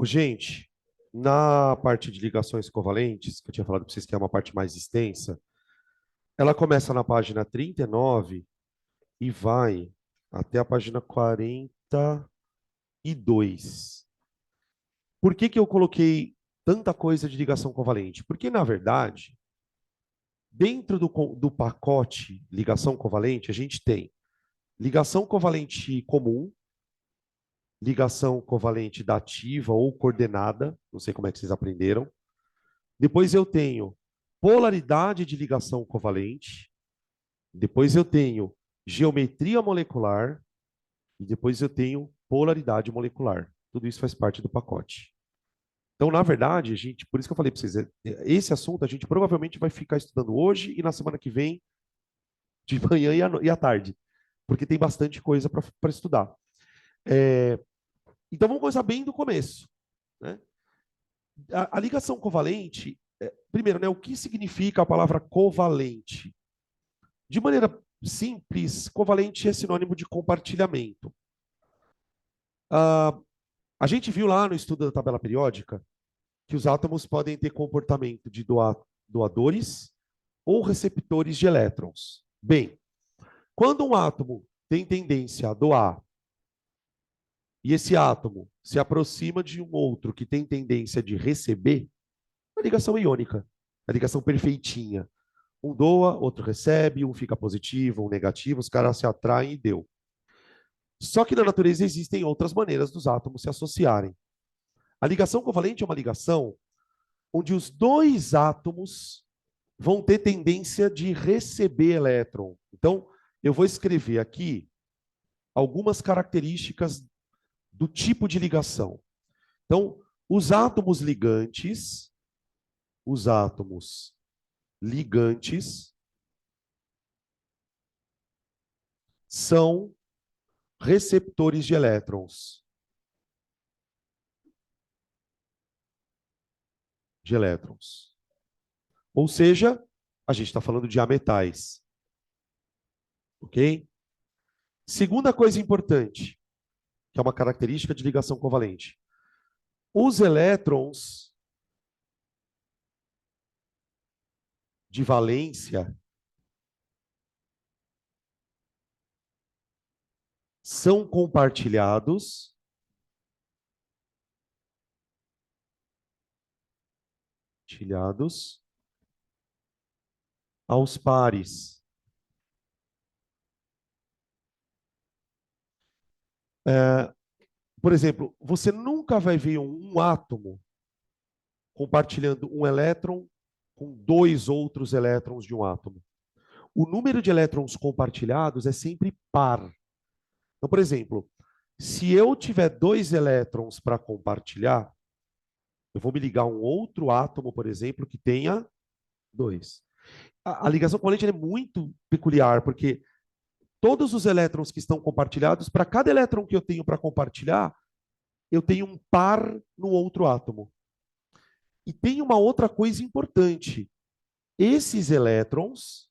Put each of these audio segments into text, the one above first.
Gente, na parte de ligações covalentes, que eu tinha falado para vocês que é uma parte mais extensa, ela começa na página 39 e vai até a página 42. Por que que eu coloquei tanta coisa de ligação covalente? Porque, na verdade, dentro do pacote ligação covalente, a gente tem ligação covalente comum, ligação covalente dativa ou coordenada, não sei como é que vocês aprenderam. Depois eu tenho polaridade de ligação covalente, depois eu tenho geometria molecular e depois eu tenho polaridade molecular. Tudo isso faz parte do pacote. Então, na verdade, a gente, por isso que eu falei para vocês, esse assunto a gente provavelmente vai ficar estudando hoje e na semana que vem, de manhã e à tarde, porque tem bastante coisa para estudar. Então, vamos começar bem do começo. Né? A ligação covalente, primeiro, né, o que significa a palavra covalente? De maneira simples, covalente é sinônimo de compartilhamento. A gente viu lá no estudo da tabela periódica que os átomos podem ter comportamento de doadores ou receptores de elétrons. Bem, quando um átomo tem tendência a doar e esse átomo se aproxima de um outro que tem tendência de receber, é a ligação iônica, a ligação perfeitinha. Um doa, outro recebe, um fica positivo, um negativo, os caras se atraem e deu. Só que na natureza existem outras maneiras dos átomos se associarem. A ligação covalente é uma ligação onde os dois átomos vão ter tendência de receber elétron. Então, eu vou escrever aqui algumas características do tipo de ligação. Então, os átomos ligantes são receptores de elétrons. Ou seja, a gente está falando de ametais. Ok? Segunda coisa importante, que é uma característica de ligação covalente. Os elétrons de valência são compartilhados aos pares. Por exemplo, você nunca vai ver um átomo compartilhando um elétron com dois outros elétrons de um átomo. O número de elétrons compartilhados é sempre par. Então, por exemplo, se eu tiver dois elétrons para compartilhar, eu vou me ligar a um outro átomo, por exemplo, que tenha dois. A ligação covalente é muito peculiar, porque todos os elétrons que estão compartilhados, para cada elétron que eu tenho para compartilhar, eu tenho um par no outro átomo. E tem uma outra coisa importante. Esses elétrons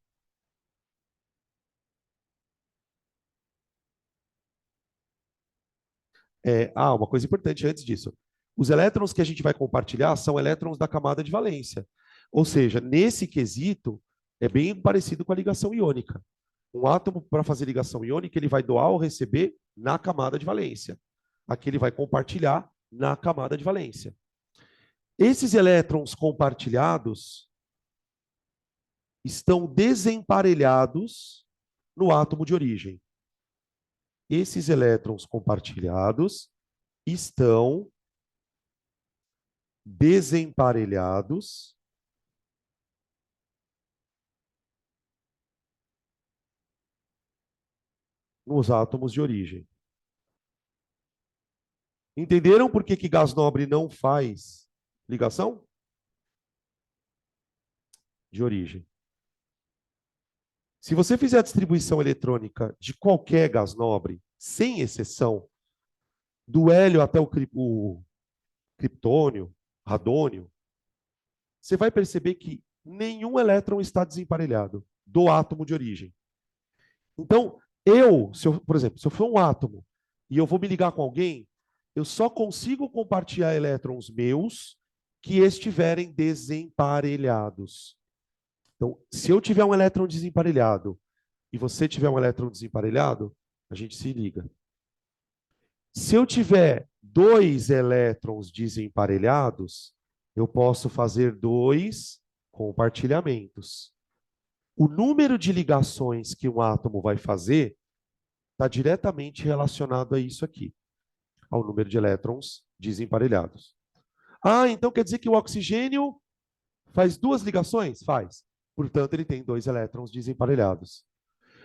uma coisa importante antes disso. Os elétrons que a gente vai compartilhar são elétrons da camada de valência. Ou seja, nesse quesito, é bem parecido com a ligação iônica. Um átomo, para fazer ligação iônica, ele vai doar ou receber na camada de valência. Aqui ele vai compartilhar na camada de valência. Esses elétrons compartilhados estão desemparelhados no átomo de origem. Esses elétrons compartilhados estão desemparelhados nos átomos de origem. Entenderam por que gás nobre não faz ligação? De origem. Se você fizer a distribuição eletrônica de qualquer gás nobre, sem exceção, do hélio até o criptônio, radônio, você vai perceber que nenhum elétron está desemparelhado do átomo de origem. Então, por exemplo, se eu for um átomo e eu vou me ligar com alguém, eu só consigo compartilhar elétrons meus que estiverem desemparelhados. Então, se eu tiver um elétron desemparelhado e você tiver um elétron desemparelhado, a gente se liga. Se eu tiver dois elétrons desemparelhados, eu posso fazer dois compartilhamentos. O número de ligações que um átomo vai fazer está diretamente relacionado a isso aqui, ao número de elétrons desemparelhados. Ah, então quer dizer que o oxigênio faz duas ligações? Faz. Portanto, ele tem dois elétrons desemparelhados.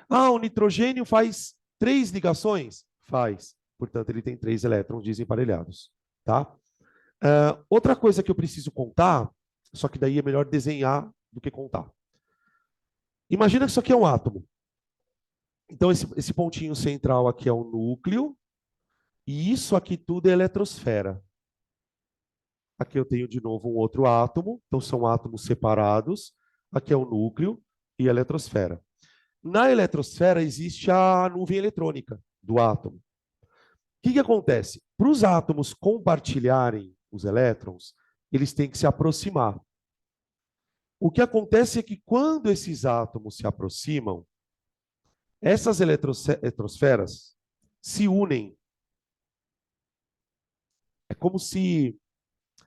Ah, o nitrogênio faz três ligações? Faz. Portanto, ele tem três elétrons desemparelhados. Tá? Outra coisa que eu preciso contar, só que daí é melhor desenhar do que contar. Imagina que isso aqui é um átomo. Então, esse pontinho central aqui é o núcleo, e isso aqui tudo é eletrosfera. Aqui eu tenho de novo um outro átomo, então são átomos separados. Aqui é o núcleo e a eletrosfera. Na eletrosfera existe a nuvem eletrônica do átomo. O que acontece? Para os átomos compartilharem os elétrons, eles têm que se aproximar. O que acontece é que quando esses átomos se aproximam, essas eletrosferas se unem. É como se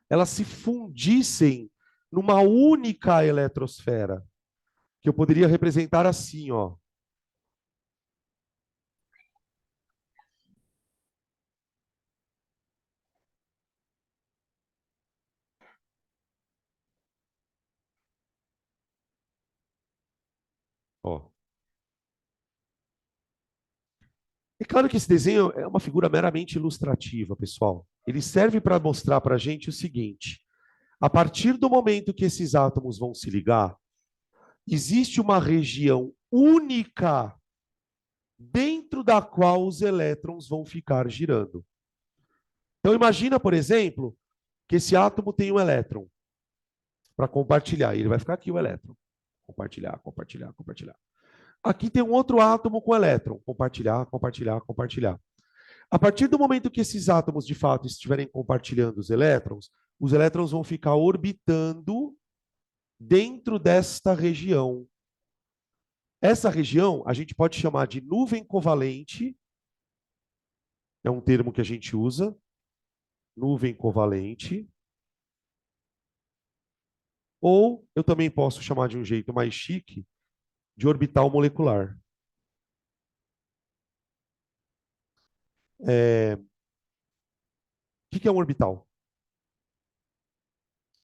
elas se fundissem numa única eletrosfera, que eu poderia representar assim, ó. Ó. É claro que esse desenho é uma figura meramente ilustrativa, pessoal. Ele serve para mostrar para a gente o seguinte: a partir do momento que esses átomos vão se ligar, existe uma região única dentro da qual os elétrons vão ficar girando. Então imagina, por exemplo, que esse átomo tem um elétron para compartilhar. Ele vai ficar aqui o elétron. Compartilhar, compartilhar, compartilhar. Aqui tem um outro átomo com elétron. Compartilhar, compartilhar, compartilhar. A partir do momento que esses átomos de fato estiverem compartilhando os elétrons vão ficar orbitando dentro desta região. Essa região a gente pode chamar de nuvem covalente, é um termo que a gente usa, nuvem covalente. Ou eu também posso chamar de um jeito mais chique, de orbital molecular. O que é um orbital?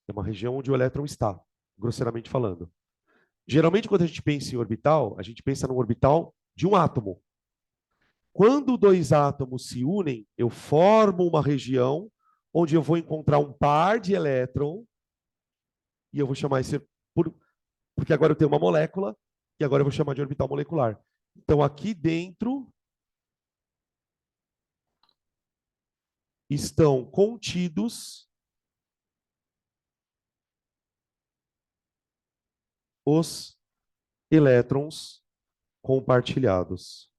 É uma região onde o elétron está, grosseiramente falando. Geralmente, quando a gente pensa em orbital, a gente pensa num orbital de um átomo. Quando dois átomos se unem, eu formo uma região onde eu vou encontrar um par de elétron e eu vou chamar isso porque agora eu tenho uma molécula e agora eu vou chamar de orbital molecular. Então, aqui dentro estão contidos os elétrons compartilhados.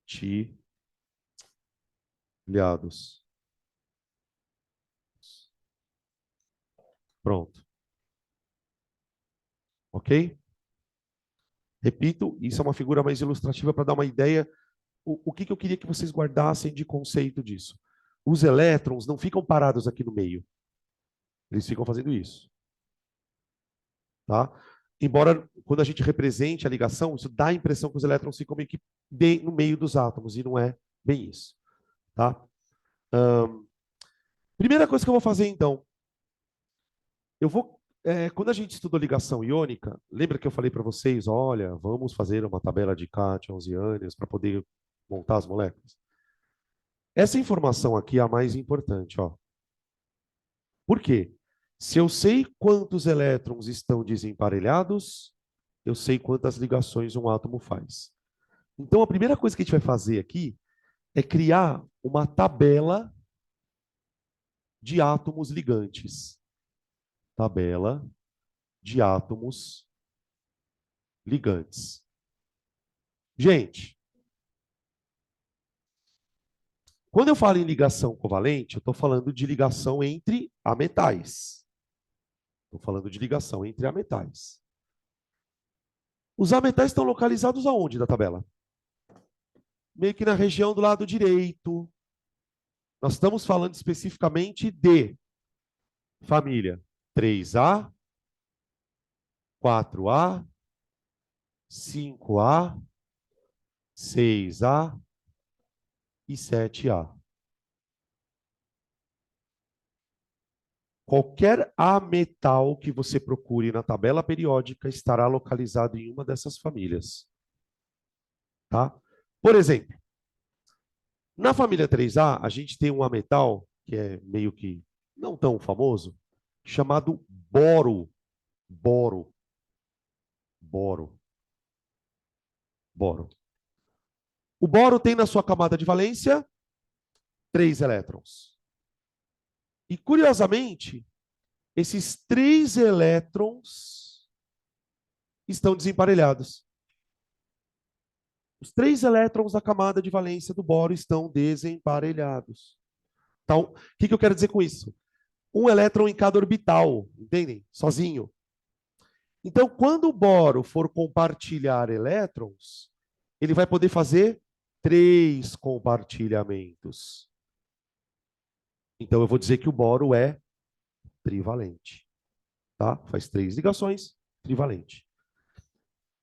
Tilhados. Pronto. Ok? Repito, isso é uma figura mais ilustrativa para dar uma ideia. O que eu queria que vocês guardassem de conceito disso? Os elétrons não ficam parados aqui no meio. Eles ficam fazendo isso. Tá? Embora, quando a gente represente a ligação, isso dá a impressão que os elétrons ficam meio que no meio dos átomos, e não é bem isso. Tá? Primeira coisa que eu vou fazer, então, eu vou quando a gente estudou ligação iônica, lembra que eu falei para vocês, olha, vamos fazer uma tabela de cátions e ânions para poder montar as moléculas? Essa informação aqui é a mais importante, ó. Por quê? Se eu sei quantos elétrons estão desemparelhados, eu sei quantas ligações um átomo faz. Então, a primeira coisa que a gente vai fazer aqui é criar uma tabela de átomos ligantes. Tabela de átomos ligantes. Gente, Quando eu falo em ligação covalente, eu estou falando de ligação entre ametais. Estou falando de ligação entre ametais. Os ametais estão localizados aonde da tabela? Meio que na região do lado direito. Nós estamos falando especificamente de família 3A, 4A, 5A, 6A e 7A. Qualquer ametal que você procure na tabela periódica estará localizado em uma dessas famílias. Tá? Por exemplo, na família 3A, a gente tem um ametal, que é meio que não tão famoso, chamado boro. Boro. Boro. Boro. O boro tem na sua camada de valência 3 elétrons. E, curiosamente, esses 3 elétrons estão desemparelhados. Os 3 elétrons da camada de valência do boro estão desemparelhados. Então, o que eu quero dizer com isso? Um elétron em cada orbital, entendem? Sozinho. Então, quando o boro for compartilhar elétrons, ele vai poder fazer 3 compartilhamentos. Então, eu vou dizer que o boro é trivalente. Tá? Faz 3 ligações, trivalente.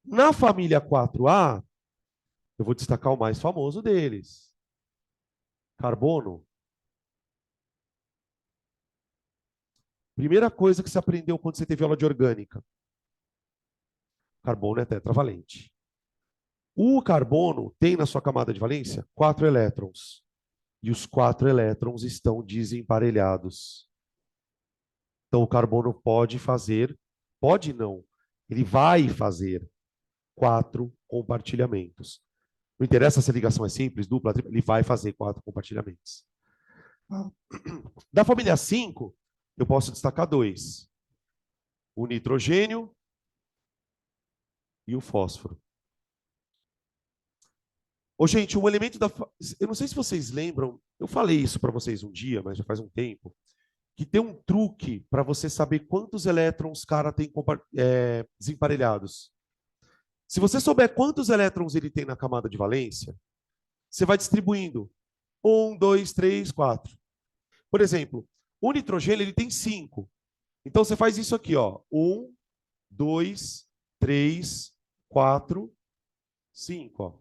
Na família 4A, eu vou destacar o mais famoso deles. Carbono. Primeira coisa que você aprendeu quando você teve aula de orgânica. Carbono é tetravalente. O carbono tem na sua camada de valência 4 elétrons. E os 4 elétrons estão desemparelhados. Então, o carbono pode não, ele vai fazer 4 compartilhamentos. Não interessa se a ligação é simples, dupla, tripla, ele vai fazer 4 compartilhamentos. Da família 5, eu posso destacar 2. O nitrogênio e o fósforo. Ô, gente, um elemento da... Eu não sei se vocês lembram, eu falei isso para vocês um dia, mas já faz um tempo, que tem um truque para você saber quantos elétrons o cara tem desemparelhados. Se você souber quantos elétrons ele tem na camada de valência, você vai distribuindo. 1, 2, 3, 4. Por exemplo, o nitrogênio ele tem 5. Então você faz isso aqui, ó. 1, 2, 3, 4, 5. Ó.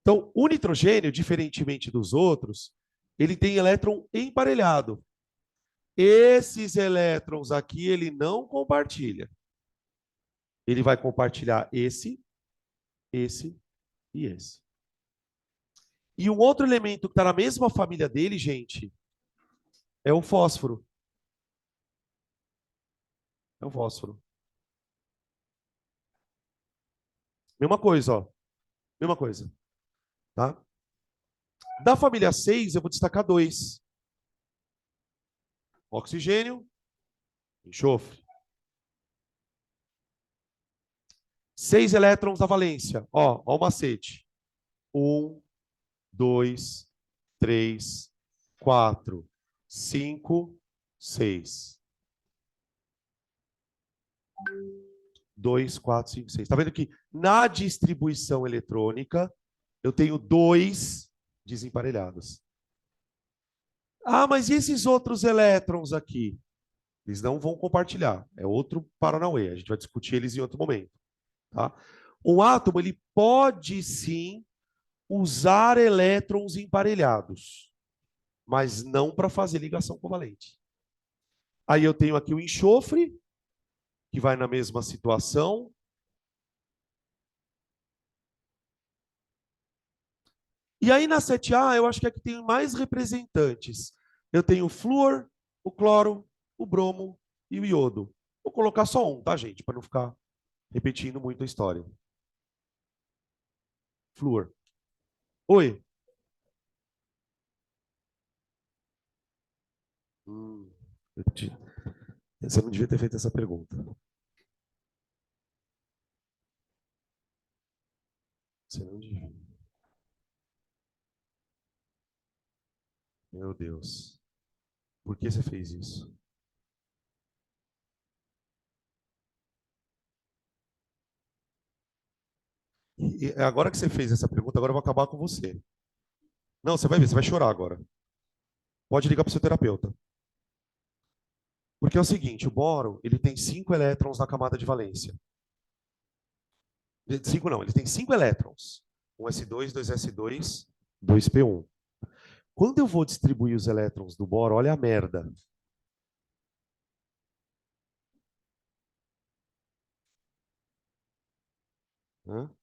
Então, o nitrogênio, diferentemente dos outros, ele tem elétron emparelhado. Esses elétrons aqui ele não compartilha. Ele vai compartilhar esse e esse. E um outro elemento que está na mesma família dele, gente, é o fósforo. É o fósforo. Mesma coisa, ó. Mesma coisa. Tá? Da família 6, eu vou destacar 2. Oxigênio, enxofre. 6 elétrons da valência. Ó o macete. 1, 2, 3, 4, 5, 6. 2, 4, 5, 6. Está vendo que na distribuição eletrônica eu tenho 2 desemparelhados. Ah, mas e esses outros elétrons aqui? Eles não vão compartilhar. É outro paranauê. A gente vai discutir eles em outro momento. Tá? Um átomo ele pode sim usar elétrons emparelhados, mas não para fazer ligação covalente. Aí eu tenho aqui o enxofre, que vai na mesma situação. E aí na 7A, eu acho que aqui tem mais representantes. Eu tenho o flúor, o cloro, o bromo e o iodo. Vou colocar só um, tá, gente? Para não ficar repetindo muito a história. Flúor. Oi. Hum, você não devia ter feito essa pergunta. Você não devia. Meu Deus. Por que você fez isso? E agora que você fez essa pergunta, agora eu vou acabar com você. Não, você vai ver, você vai chorar agora. Pode ligar para o seu terapeuta. Porque é o seguinte, o boro, ele tem 5 elétrons na camada de valência. 5 não, ele tem 5 elétrons. Um S2, dois S2, dois P1. Quando eu vou distribuir os elétrons do boro, olha a merda. Hã?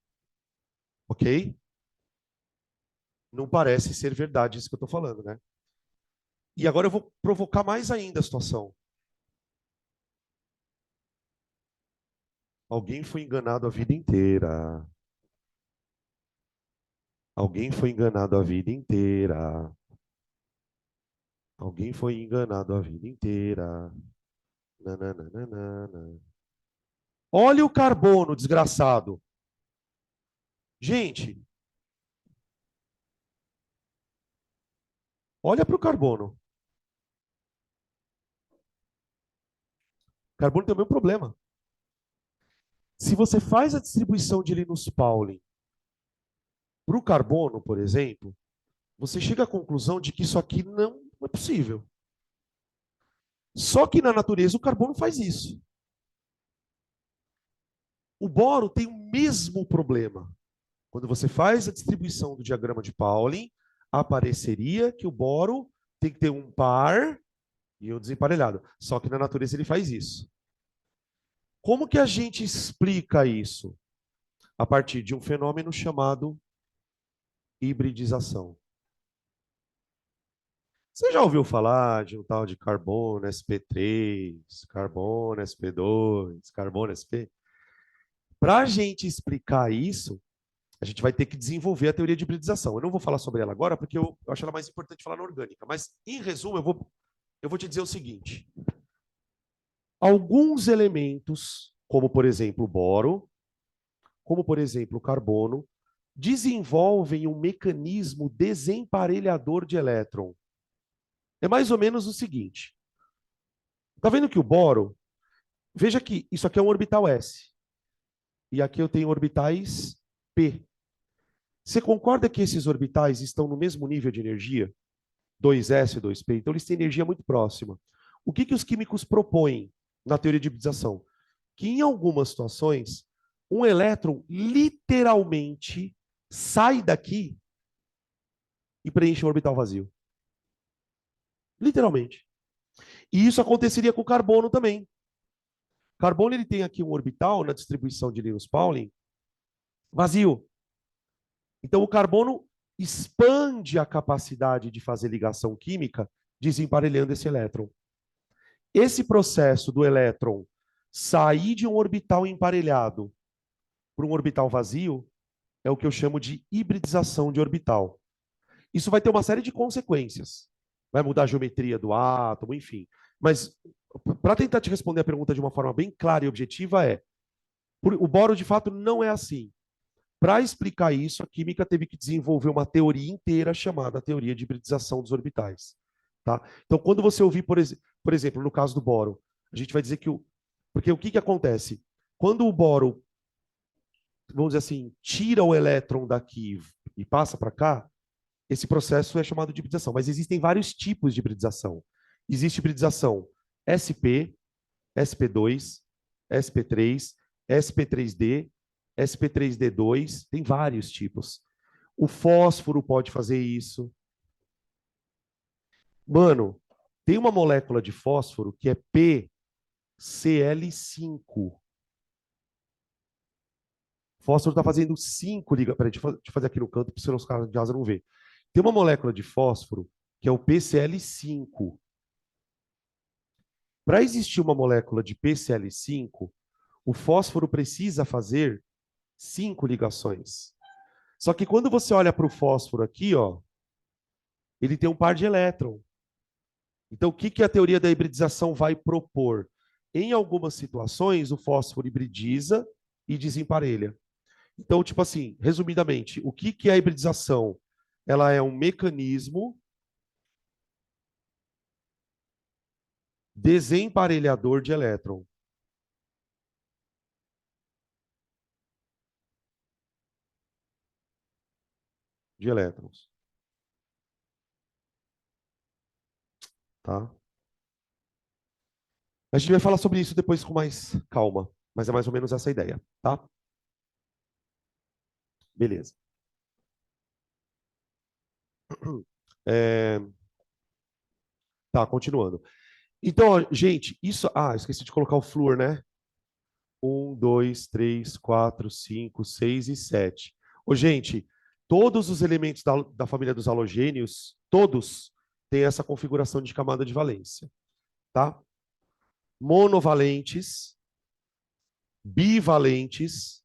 Ok? Não parece ser verdade isso que eu estou falando, né? E agora eu vou provocar mais ainda a situação. Alguém foi enganado a vida inteira. Alguém foi enganado a vida inteira. Alguém foi enganado a vida inteira. Nananana. Olha o carbono, desgraçado. Gente, olha para o carbono. O carbono tem o mesmo problema. Se você faz a distribuição de Linus Pauling para o carbono, por exemplo, você chega à conclusão de que isso aqui não é possível. Só que na natureza o carbono faz isso. O boro tem o mesmo problema. Quando você faz a distribuição do diagrama de Pauling, apareceria que o boro tem que ter um par e um desemparelhado. Só que na natureza ele faz isso. Como que a gente explica isso? A partir de um fenômeno chamado hibridização. Você já ouviu falar de um tal de carbono sp3, carbono sp2, carbono sp? Para a gente explicar isso, a gente vai ter que desenvolver a teoria de hibridização. Eu não vou falar sobre ela agora, porque eu acho ela mais importante falar na orgânica. Mas, em resumo, eu vou te dizer o seguinte. Alguns elementos, como por exemplo o boro, como por exemplo o carbono, desenvolvem um mecanismo desemparelhador de elétron. É mais ou menos o seguinte. Está vendo que o boro, veja que isso aqui é um orbital S. E aqui eu tenho orbitais P. Você concorda que esses orbitais estão no mesmo nível de energia? 2s, 2p. Então, eles têm energia muito próxima. O que os químicos propõem na teoria de hibridização? Que, em algumas situações, um elétron literalmente sai daqui e preenche um orbital vazio. Literalmente. E isso aconteceria com o carbono também. O carbono ele tem aqui um orbital na distribuição de Linus Pauling vazio. Então, o carbono expande a capacidade de fazer ligação química desemparelhando esse elétron. Esse processo do elétron sair de um orbital emparelhado para um orbital vazio é o que eu chamo de hibridização de orbital. Isso vai ter uma série de consequências. Vai mudar a geometria do átomo, enfim. Mas, para tentar te responder a pergunta de uma forma bem clara e objetiva, o boro de fato não é assim. Para explicar isso, a química teve que desenvolver uma teoria inteira chamada teoria de hibridização dos orbitais. Tá? Então, quando você ouvir, por exemplo, no caso do boro, a gente vai dizer que porque o que acontece? Quando o boro, vamos dizer assim, tira o elétron daqui e passa para cá, esse processo é chamado de hibridização. Mas existem vários tipos de hibridização. Existe hibridização SP, SP2, SP3, SP3D, SP3D2, tem vários tipos. O fósforo pode fazer isso. Mano, tem uma molécula de fósforo que é PCl5. O fósforo está fazendo 5 ligações. Peraí, deixa eu fazer aqui no canto, para os caras de asa não ver. Tem uma molécula de fósforo que é o PCl5. Para existir uma molécula de PCl5, o fósforo precisa fazer 5 ligações. Só que quando você olha para o fósforo aqui, ó, ele tem um par de elétron. Então, o que a teoria da hibridização vai propor? Em algumas situações, o fósforo hibridiza e desemparelha. Então, tipo assim, resumidamente, o que é a hibridização? Ela é um mecanismo Desemparelhador de elétron. De elétrons. Tá? A gente vai falar sobre isso depois com mais calma, mas é mais ou menos essa a ideia, tá? Beleza. É, tá, continuando. Então, ó, gente, isso. Ah, esqueci de colocar o flúor, né? Um, dois, três, quatro, cinco, seis e sete. Ô, gente, todos os elementos da família dos halogênios, todos têm essa configuração de camada de valência, tá? Monovalentes, bivalentes,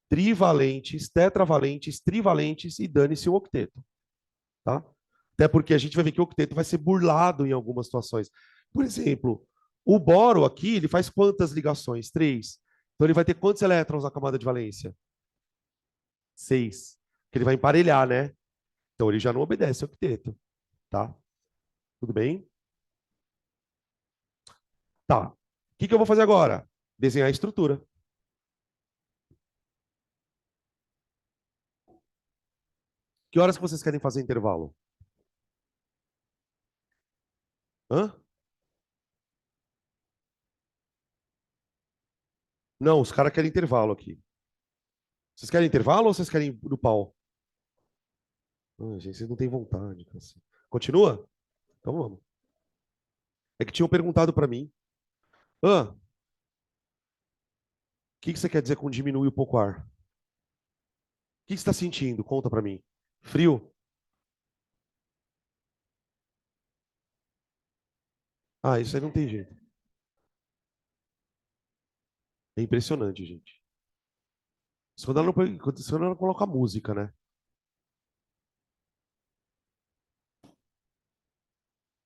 trivalentes, tetravalentes, trivalentes e dane-se o octeto, tá? Até porque a gente vai ver que o octeto vai ser burlado em algumas situações. Por exemplo, o boro aqui, ele faz quantas ligações? Três. Então ele vai ter quantos elétrons na camada de valência? Seis. Porque ele vai emparelhar, né? Então ele já não obedece ao octeto, tá? Tudo bem? Tá. O que eu vou fazer agora? Desenhar a estrutura. Que horas que vocês querem fazer intervalo? Hã? Não, os caras querem intervalo aqui. Vocês querem intervalo ou vocês querem ir no pau? Ah, gente, vocês não têm vontade. Assim. Continua? Então vamos. É que tinham perguntado para mim. Ah, o que você quer dizer com diminuir um pouco o ar? O que você está sentindo? Conta para mim. Frio? Ah, isso aí não tem jeito. É impressionante, gente. Isso quando ela não, quando ela coloca música, né?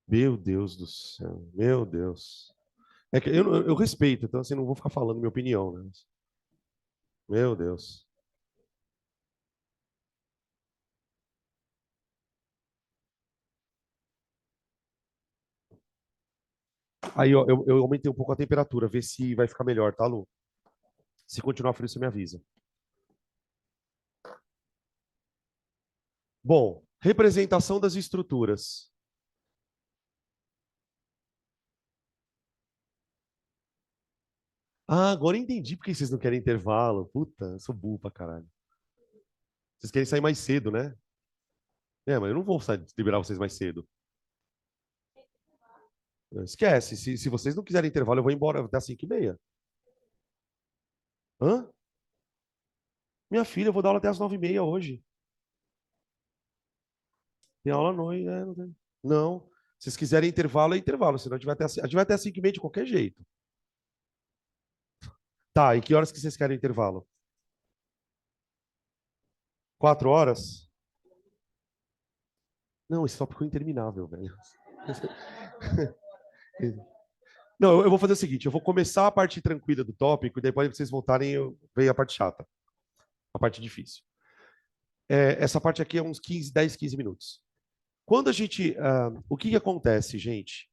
Meu Deus do céu. Meu Deus. É que eu respeito, então assim, não vou ficar falando minha opinião, né? Meu Deus. Aí, ó, eu aumentei um pouco a temperatura, ver se vai ficar melhor, tá, Lu? Se continuar frio, você me avisa. Bom, representação das estruturas. Ah, agora eu entendi por que vocês não querem intervalo. Puta, eu sou burro pra caralho. Vocês querem sair mais cedo, né? É, mas eu não vou liberar vocês mais cedo. Esquece, se vocês não quiserem intervalo, eu vou embora até as 5h30. Hã? Minha filha, eu vou dar aula até as 9h30 hoje. Tem aula à noite, né? Não, tem... não. Se vocês quiserem intervalo, é intervalo. Senão a gente vai até as 5h30 de qualquer jeito. Tá, e que horas que vocês querem intervalo? 4 horas? Não, esse tópico é interminável, velho. Não, eu vou fazer o seguinte: eu vou começar a parte tranquila do tópico, e depois vocês voltarem, eu venho a parte chata, a parte difícil. Essa parte aqui é uns 10, 15 minutos. Quando a gente. O que acontece, gente?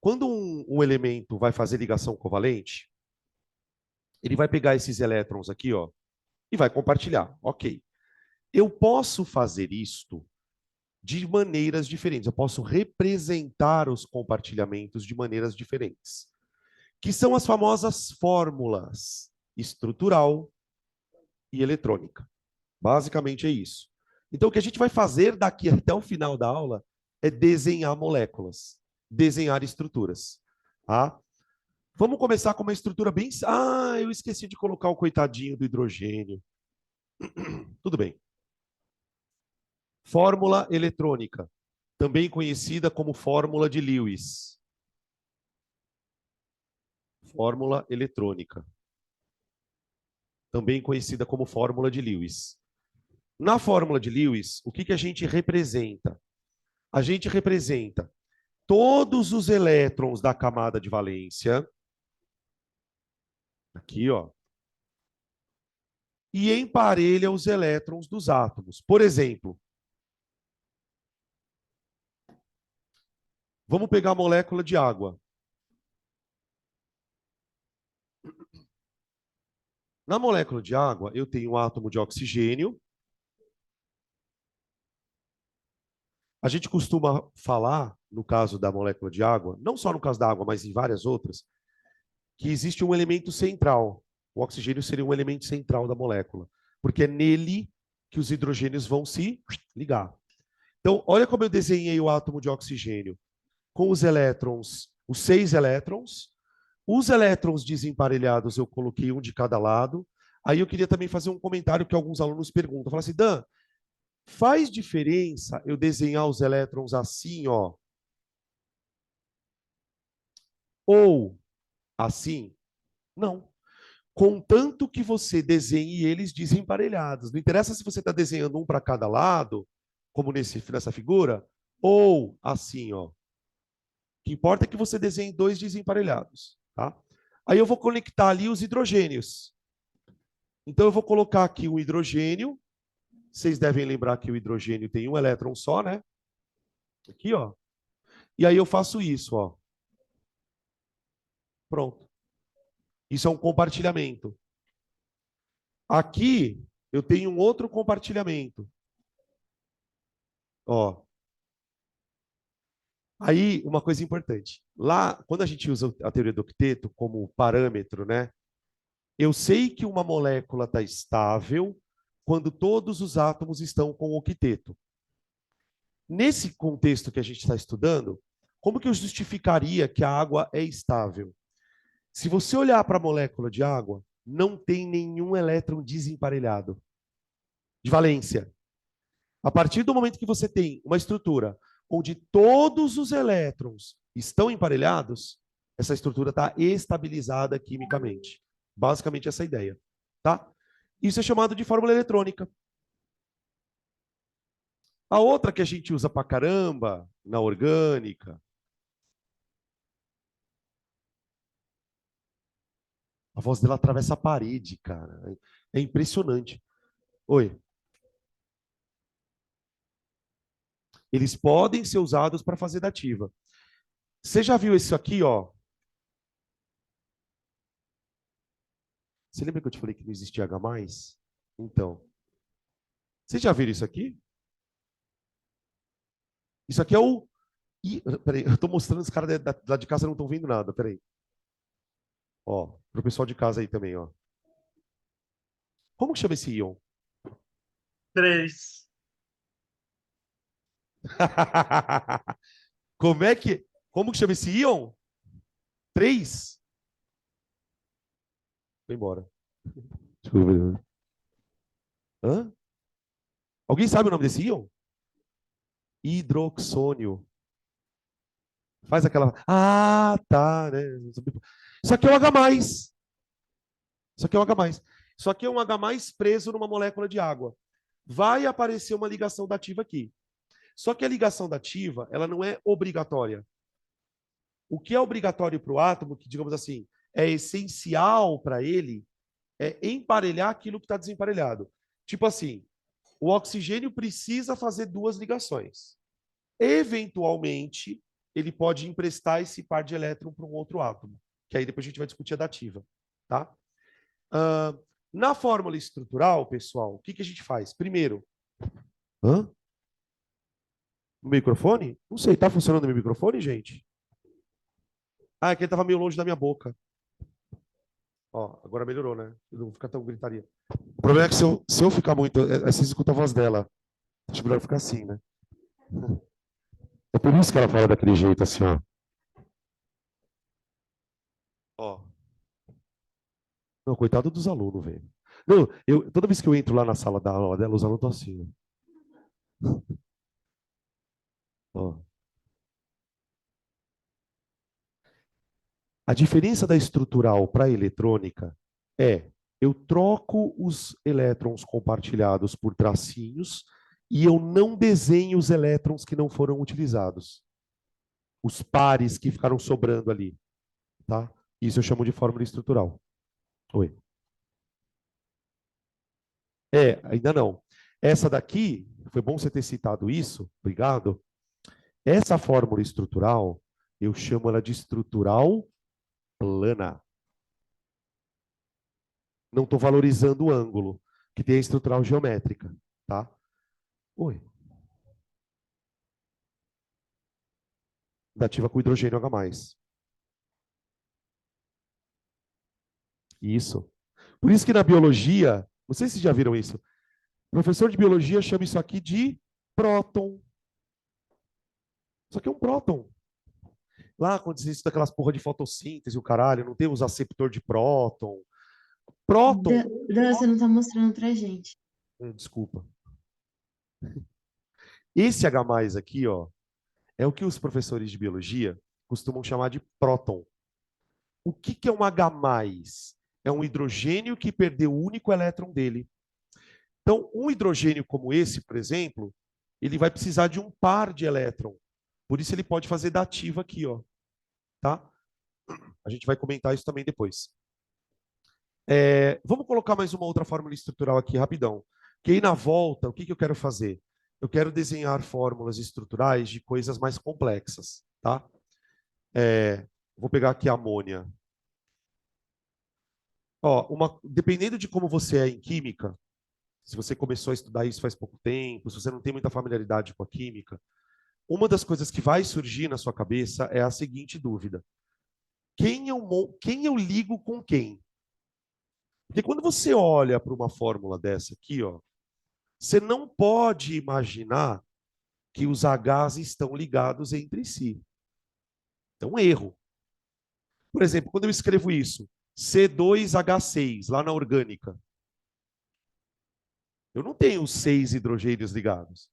Quando um elemento vai fazer ligação covalente, ele vai pegar esses elétrons aqui, ó, e vai compartilhar. Ok. Eu posso fazer isto de maneiras diferentes. Eu posso representar os compartilhamentos de maneiras diferentes, que são as famosas fórmulas estrutural e eletrônica. Basicamente é isso. Então, o que a gente vai fazer daqui até o final da aula é desenhar moléculas, desenhar estruturas. Tá? Vamos começar com uma estrutura bem. Ah, eu esqueci de colocar o coitadinho do hidrogênio. Tudo bem. Fórmula eletrônica, também conhecida como fórmula de Lewis. Fórmula eletrônica, também conhecida como fórmula de Lewis. Na fórmula de Lewis, o que a gente representa? A gente representa todos os elétrons da camada de valência, aqui, ó, e emparelha os elétrons dos átomos. Por exemplo, vamos pegar a molécula de água. Na molécula de água, eu tenho um átomo de oxigênio. A gente costuma falar, no caso da molécula de água, não só no caso da água, mas em várias outras, que existe um elemento central. O oxigênio seria um elemento central da molécula, porque é nele que os hidrogênios vão se ligar. Então, olha como eu desenhei o átomo de oxigênio. Com os elétrons, os 6 elétrons. Os elétrons desemparelhados eu coloquei um de cada lado. Aí eu queria também fazer um comentário que alguns alunos perguntam. Fala assim, Dan, faz diferença eu desenhar os elétrons assim, ó, ou assim? Não. Contanto que você desenhe eles desemparelhados. Não interessa se você está desenhando um para cada lado, como nessa figura, ou assim, ó. O que importa é que você desenhe dois desemparelhados, tá? Aí eu vou conectar ali os hidrogênios. Então eu vou colocar aqui um hidrogênio. Vocês devem lembrar que o hidrogênio tem um elétron só, né? Aqui, ó. E aí eu faço isso, ó. Pronto. Isso é um compartilhamento. Aqui eu tenho um outro compartilhamento. Ó. Aí, uma coisa importante. Lá, quando a gente usa a teoria do octeto como parâmetro, né? Eu sei que uma molécula está estável quando todos os átomos estão com o octeto. Nesse contexto que a gente está estudando, como que eu justificaria que a água é estável? Se você olhar para a molécula de água, não tem nenhum elétron desemparelhado de valência. A partir do momento que você tem uma estrutura onde todos os elétrons estão emparelhados, essa estrutura está estabilizada quimicamente. Basicamente essa é a ideia, tá? Isso é chamado de fórmula eletrônica. A outra que a gente usa pra caramba na orgânica. A voz dela atravessa a parede, cara. É impressionante. Oi. Eles podem ser usados para fazer dativa. Você já viu isso aqui, ó? Você lembra que eu te falei que não existia H+? Então, você já viram isso aqui? Isso aqui é o... Peraí, eu tô mostrando, os caras lá de casa não estão vendo nada, peraí. Ó, pro pessoal de casa aí também, ó. Como que chama esse íon? 3. Como é que... Como que chama esse íon? 3? Foi embora. Deixa eu ver. Hã? Alguém sabe o nome desse íon? Hidroxônio. Faz aquela... Ah, tá, né? Isso aqui é o H+. Isso aqui é um H+. Isso aqui é um H+ preso numa molécula de água. Vai aparecer uma ligação dativa aqui. Só que a ligação dativa, ela não é obrigatória. O que é obrigatório para o átomo, que, digamos assim, é essencial para ele, é emparelhar aquilo que está desemparelhado. Tipo assim, o oxigênio precisa fazer duas ligações. Eventualmente, ele pode emprestar esse par de elétron para um outro átomo, que aí depois a gente vai discutir a dativa, tá? Na fórmula estrutural, pessoal, o que a gente faz? Primeiro, hã? O microfone? Não sei, tá funcionando o meu microfone, gente? Ah, é que ele tava meio longe da minha boca. Ó, agora melhorou, né? Não fica tão gritaria. O problema é que se eu ficar muito. Vocês escutam a voz dela. Acho melhor ficar assim, né? É por isso que ela fala daquele jeito, assim, ó. Ó. Não, coitado dos alunos, velho. Não, toda vez que eu entro lá na sala da aula dela, os alunos estão assim, ó. A diferença da estrutural para a eletrônica é eu troco os elétrons compartilhados por tracinhos e eu não desenho os elétrons que não foram utilizados. Os pares que ficaram sobrando ali, tá? Isso eu chamo de fórmula estrutural. Oi. Ainda não. Essa daqui, foi bom você ter citado isso, obrigado. Essa fórmula estrutural, eu chamo ela de estrutural plana. Não estou valorizando o ângulo, que tem a estrutural geométrica, tá? Oi. Dativa com hidrogênio H+. Isso. Por isso que na biologia, não sei se vocês já viram isso, o professor de biologia chama isso aqui de próton. Isso aqui é um próton. Lá, quando você estuda aquelas porra de fotossíntese, o caralho, não tem os aceptor de próton. Próton. Dan, você não tá mostrando pra gente. Desculpa. Esse H+ aqui, ó, é o que os professores de biologia costumam chamar de próton. O que que é um H+? É um hidrogênio que perdeu o único elétron dele. Então, um hidrogênio como esse, por exemplo, ele vai precisar de um par de elétron. Por isso ele pode fazer dativa aqui, ó. Tá? A gente vai comentar isso também depois. Vamos colocar mais uma outra fórmula estrutural aqui, rapidão. Que aí na volta, o que que eu quero fazer? Eu quero desenhar fórmulas estruturais de coisas mais complexas, tá? Vou pegar aqui a amônia. Ó, dependendo de como você é em química, se você começou a estudar isso faz pouco tempo, se você não tem muita familiaridade com a química, uma das coisas que vai surgir na sua cabeça é a seguinte dúvida: quem eu ligo com quem? Porque quando você olha para uma fórmula dessa aqui, ó, você não pode imaginar que os Hs estão ligados entre si. É um erro. Por exemplo, quando eu escrevo isso, C2H6, lá na orgânica, eu não tenho 6 hidrogênios ligados.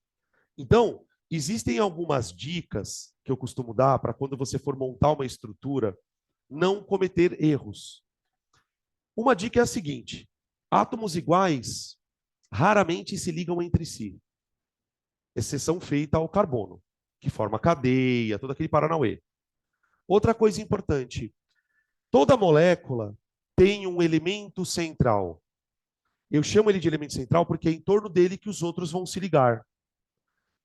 Então, existem algumas dicas que eu costumo dar para quando você for montar uma estrutura, não cometer erros. Uma dica é a seguinte: átomos iguais raramente se ligam entre si, exceção feita ao carbono, que forma cadeia, todo aquele paranauê. Outra coisa importante: toda molécula tem um elemento central. Eu chamo ele de elemento central porque é em torno dele que os outros vão se ligar.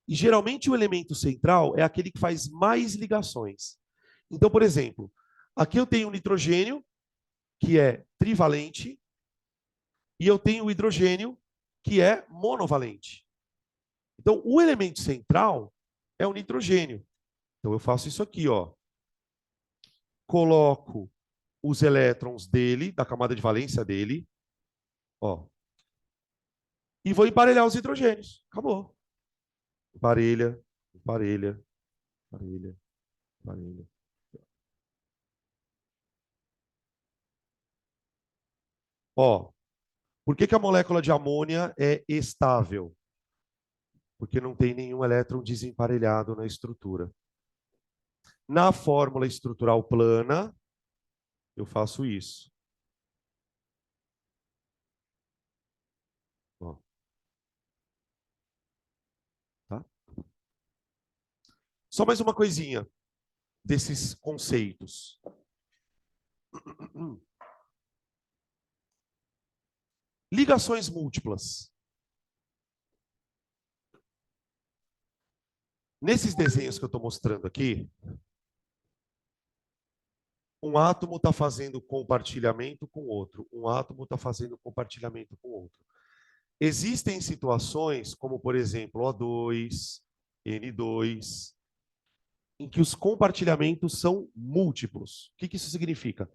E geralmente o elemento central é aquele que faz mais ligações. Então, por exemplo, aqui eu tenho um nitrogênio, que é trivalente, e eu tenho o hidrogênio, que é monovalente. Então, o elemento central é o nitrogênio. Então, eu faço isso aqui, ó. Coloco os elétrons dele, da camada de valência dele, ó, e vou emparelhar os hidrogênios. Acabou. Emparelha, emparelha, emparelha, emparelha. Ó, por que que a molécula de amônia é estável? Porque não tem nenhum elétron desemparelhado na estrutura. Na fórmula estrutural plana, eu faço isso. Ó, tá? Só mais uma coisinha desses conceitos. Ligações múltiplas. Nesses desenhos que eu estou mostrando aqui, um átomo está fazendo compartilhamento com outro, um átomo está fazendo compartilhamento com outro. Existem situações, como por exemplo O2, N2, em que os compartilhamentos são múltiplos. O que que isso significa?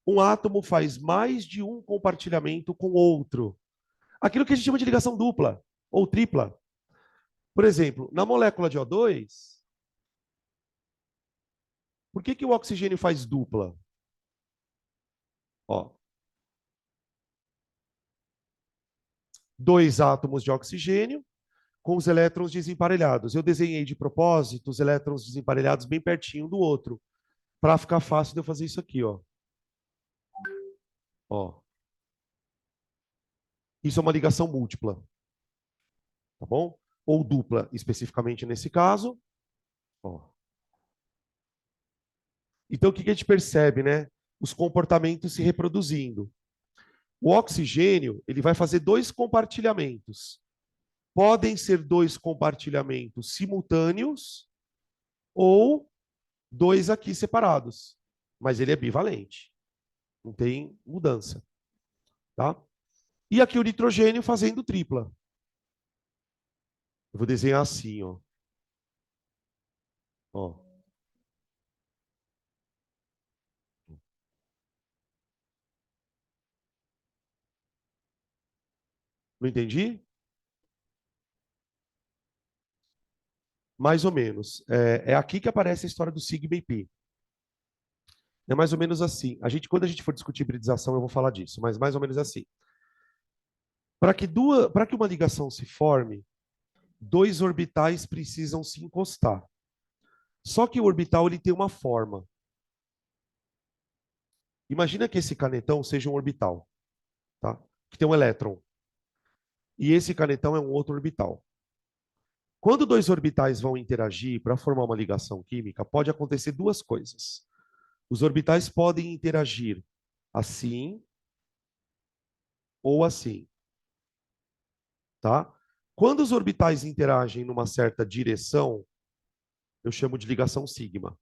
Um átomo faz mais de um compartilhamento com outro. Aquilo que a gente chama de ligação dupla ou tripla. Por exemplo, na molécula de O2, por que que o oxigênio faz dupla? Ó, dois átomos de oxigênio com os elétrons desemparelhados. Eu desenhei de propósito os elétrons desemparelhados bem pertinho do outro, para ficar fácil de eu fazer isso aqui, ó. Ó. Isso é uma ligação múltipla, tá bom? Ou dupla, especificamente nesse caso. Ó. Então, o que a gente percebe, né? Os comportamentos se reproduzindo. O oxigênio, ele vai fazer dois compartilhamentos. Podem ser dois compartilhamentos simultâneos ou dois aqui separados. Mas ele é bivalente. Não tem mudança, tá? E aqui o nitrogênio fazendo tripla. Eu vou desenhar assim, ó. Ó. Não entendi? Mais ou menos. É aqui que aparece a história do sigma e pi. É mais ou menos assim. Quando a gente for discutir hibridização, eu vou falar disso, mas mais ou menos assim. Para que uma ligação se forme, dois orbitais precisam se encostar. Só que o orbital ele tem uma forma. Imagina que esse canetão seja um orbital, tá? Que tem um elétron. E esse canetão é um outro orbital. Quando dois orbitais vão interagir para formar uma ligação química, pode acontecer duas coisas. Os orbitais podem interagir assim ou assim, tá? Quando os orbitais interagem numa certa direção, eu chamo de ligação sigma.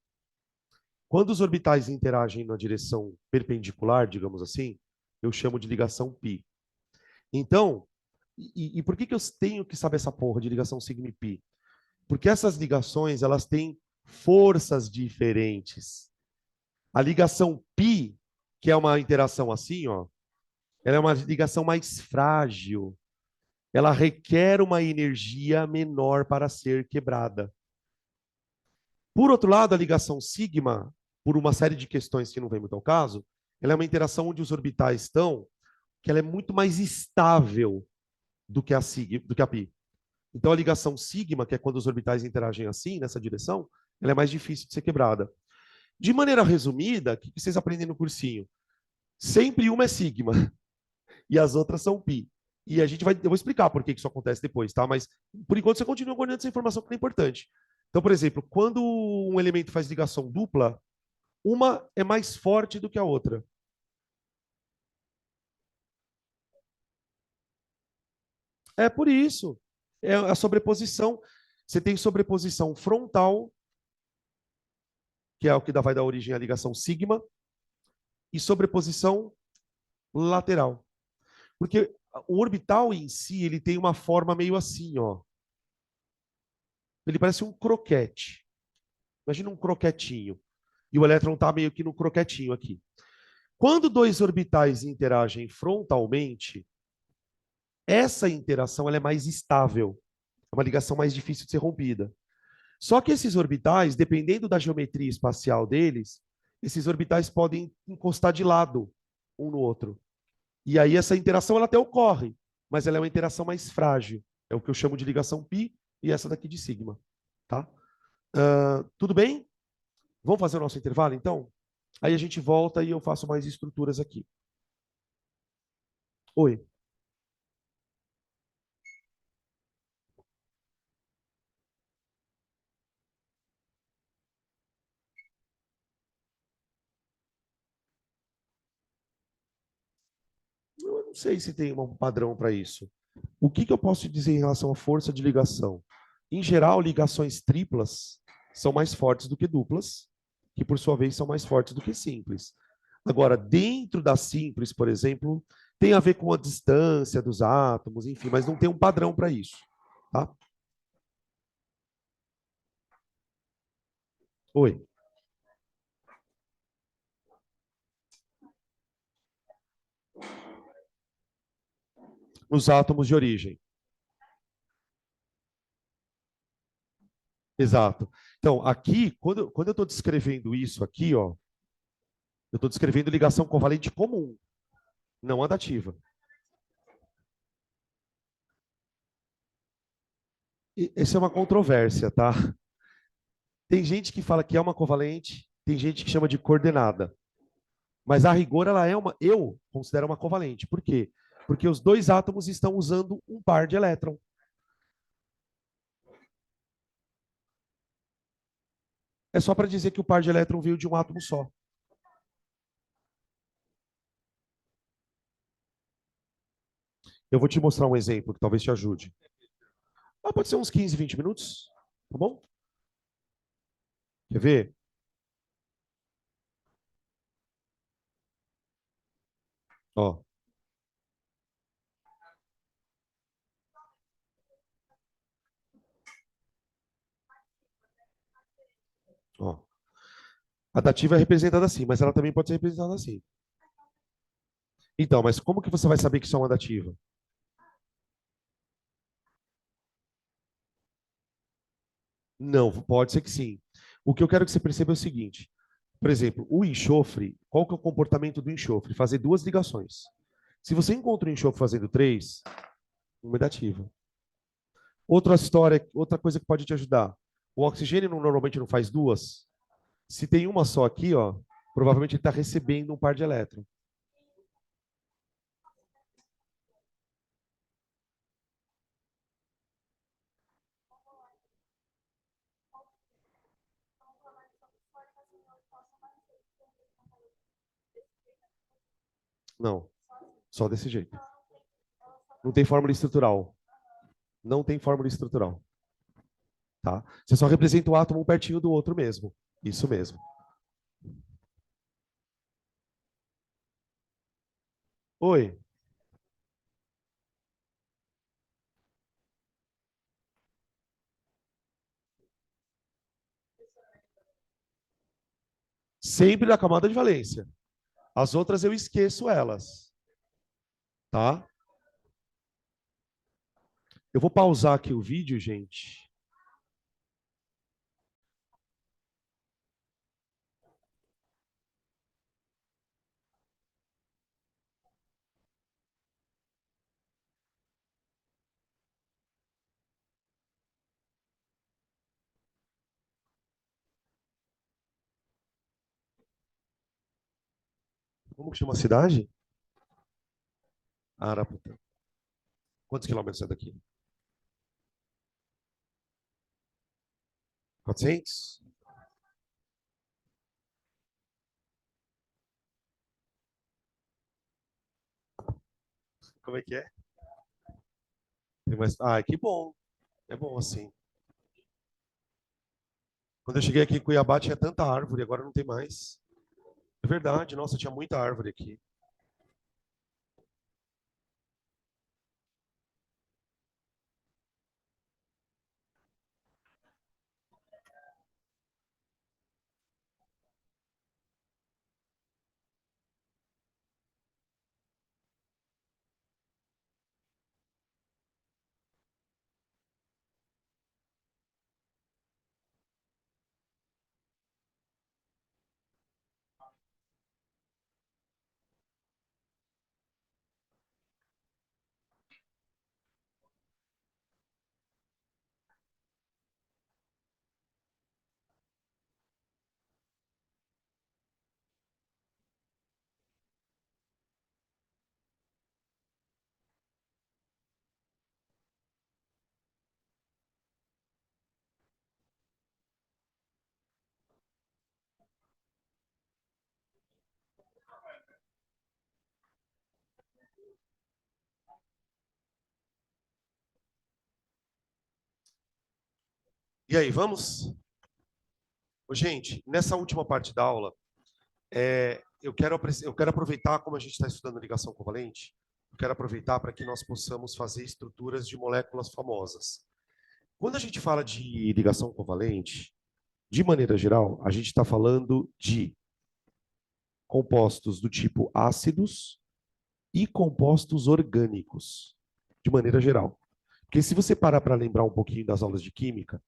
Quando os orbitais interagem na direção perpendicular, digamos assim, eu chamo de ligação π. Então, por que eu tenho que saber essa porra de ligação sigma e π? Porque essas ligações, elas têm forças diferentes. A ligação π, que é uma interação assim, ó, ela é uma ligação mais frágil. Ela requer uma energia menor para ser quebrada. Por outro lado, a ligação sigma, por uma série de questões que não vem muito ao caso, ela é uma interação onde os orbitais estão, que ela é muito mais estável do que a π. Então, a ligação sigma, que é quando os orbitais interagem assim, nessa direção, ela é mais difícil de ser quebrada. De maneira resumida, o que vocês aprendem no cursinho? Sempre uma é sigma e as outras são π. E eu vou explicar por que isso acontece depois, tá? Mas, por enquanto, você continua guardando essa informação que é importante. Então, por exemplo, quando um elemento faz ligação dupla, uma é mais forte do que a outra. É por isso. É a sobreposição. Você tem sobreposição frontal, que é o que vai dar origem à ligação sigma, e sobreposição lateral. Porque o orbital em si, ele tem uma forma meio assim, ó. Ele parece um croquete. Imagina um croquetinho. E o elétron está meio que no croquetinho aqui. Quando dois orbitais interagem frontalmente, essa interação ela é mais estável. É uma ligação mais difícil de ser rompida. Só que esses orbitais, dependendo da geometria espacial deles, esses orbitais podem encostar de lado um no outro. E aí essa interação ela até ocorre, mas ela é uma interação mais frágil. É o que eu chamo de ligação π e essa daqui de sigma. Tá? Tudo bem? Vamos fazer o nosso intervalo, então? Aí a gente volta e eu faço mais estruturas aqui. Oi. Eu não sei se tem um padrão para isso. O que eu posso dizer em relação à força de ligação? Em geral, ligações triplas são mais fortes do que duplas, que por sua vez são mais fortes do que simples. Agora, dentro da simples, por exemplo, tem a ver com a distância dos átomos, enfim, mas não tem um padrão para isso. Tá? Oi. Os átomos de origem. Exato. Então, aqui, quando eu estou descrevendo isso aqui, ó, eu estou descrevendo ligação covalente comum, não adativa. Essa é uma controvérsia, tá? Tem gente que fala que é uma covalente, tem gente que chama de coordenada. Mas a rigor ela é uma, eu considero uma covalente. Por quê? Porque os dois átomos estão usando um par de elétron. É só para dizer que o par de elétron veio de um átomo só. Eu vou te mostrar um exemplo que talvez te ajude. Pode ser uns 15, 20 minutos, tá bom? Quer ver? Ó, A dativa é representada assim, mas ela também pode ser representada assim. Então, mas como que você vai saber que isso é uma dativa? Não, pode ser que sim. O que eu quero que você perceba é o seguinte. Por exemplo, o enxofre, qual que é o comportamento do enxofre? Fazer duas ligações. Se você encontra o enxofre fazendo três, uma é dativa. Outra história, outra coisa que pode te ajudar. O oxigênio normalmente não faz duas. Se tem uma só aqui, ó, provavelmente ele está recebendo um par de elétrons. Não, só desse jeito. Não tem fórmula estrutural. Não tem fórmula estrutural. Tá? Você só representa o átomo um pertinho do outro mesmo. Isso mesmo. Oi. Sempre na camada de valência. As outras eu esqueço elas. Tá? Eu vou pausar aqui o vídeo, gente. Como que chama a cidade? Arapuã. Quantos quilômetros é daqui? 400? Como é que é? Tem mais... Ah, que bom. É bom assim. Quando eu cheguei aqui em Cuiabá tinha tanta árvore, agora não tem mais. É verdade, nossa, tinha muita árvore aqui. E aí, vamos? Ô, gente, nessa última parte da aula, eu quero aproveitar, como a gente está estudando ligação covalente, eu quero aproveitar para que nós possamos fazer estruturas de moléculas famosas. Quando a gente fala de ligação covalente, de maneira geral, a gente está falando de compostos do tipo ácidos e compostos orgânicos, de maneira geral. Porque se você parar para lembrar um pouquinho das aulas de química,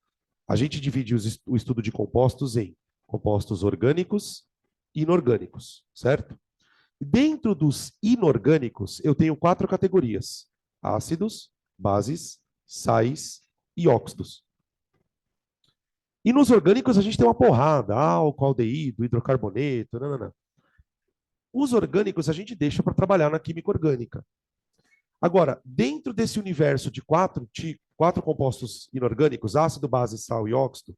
a gente divide o estudo de compostos em compostos orgânicos e inorgânicos, certo? Dentro dos inorgânicos, eu tenho quatro categorias: ácidos, bases, sais e óxidos. E nos orgânicos a gente tem uma porrada: álcool, aldeído, hidrocarboneto, não. Os orgânicos a gente deixa para trabalhar na química orgânica. Agora, dentro desse universo de quatro compostos inorgânicos, ácido, base, sal e óxido,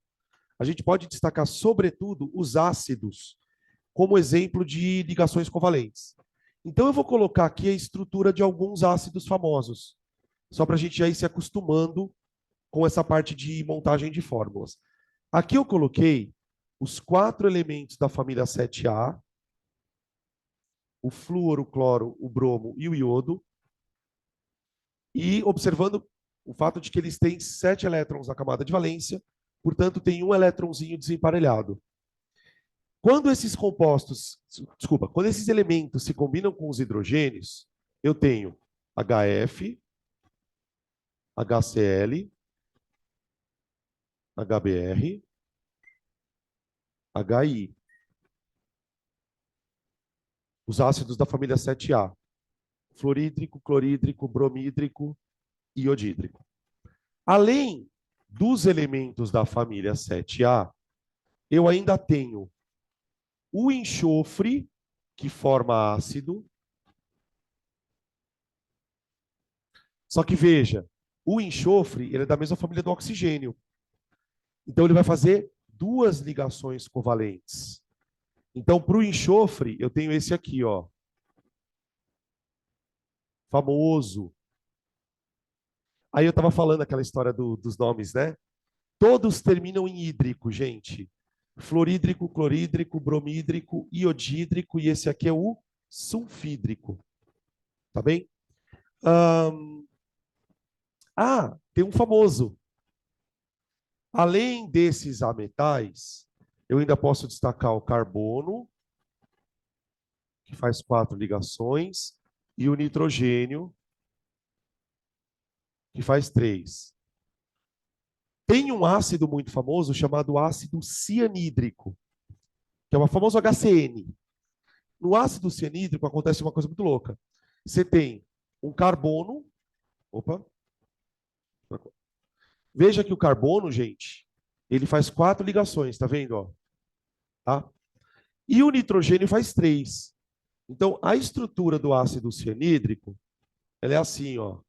a gente pode destacar, sobretudo, os ácidos como exemplo de ligações covalentes. Então, eu vou colocar aqui a estrutura de alguns ácidos famosos, só para a gente já ir se acostumando com essa parte de montagem de fórmulas. Aqui eu coloquei os quatro elementos da família 7A, o flúor, o cloro, o bromo e o iodo, e observando o fato de que eles têm 7 elétrons na camada de valência, portanto, tem um elétronzinho desemparelhado. Quando esses compostos, desculpa, quando esses elementos se combinam com os hidrogênios, eu tenho HF, HCl, HBr, HI. Os ácidos da família 7A. Fluorídrico, clorídrico, bromídrico e iodídrico. Além dos elementos da família 7A, eu ainda tenho o enxofre, que forma ácido. Só que veja, o enxofre ele é da mesma família do oxigênio. Então ele vai fazer duas ligações covalentes. Então, para o enxofre, eu tenho esse aqui, ó. Famoso. Aí eu estava falando aquela história dos nomes, né? Todos terminam em hídrico, gente. Fluorídrico, clorídrico, bromídrico, iodídrico e esse aqui é o sulfídrico. Tá bem? Tem um famoso. Além desses ametais, eu ainda posso destacar o carbono, que faz 4 ligações, e o nitrogênio, que faz 3. Tem um ácido muito famoso chamado ácido cianídrico, que é o famoso HCN. No ácido cianídrico acontece uma coisa muito louca. Você tem um carbono. Opa. Veja que o carbono, gente, ele faz 4 ligações, tá vendo? Ó? Tá? E o nitrogênio faz 3. Então, a estrutura do ácido cianídrico, ela é assim, ó.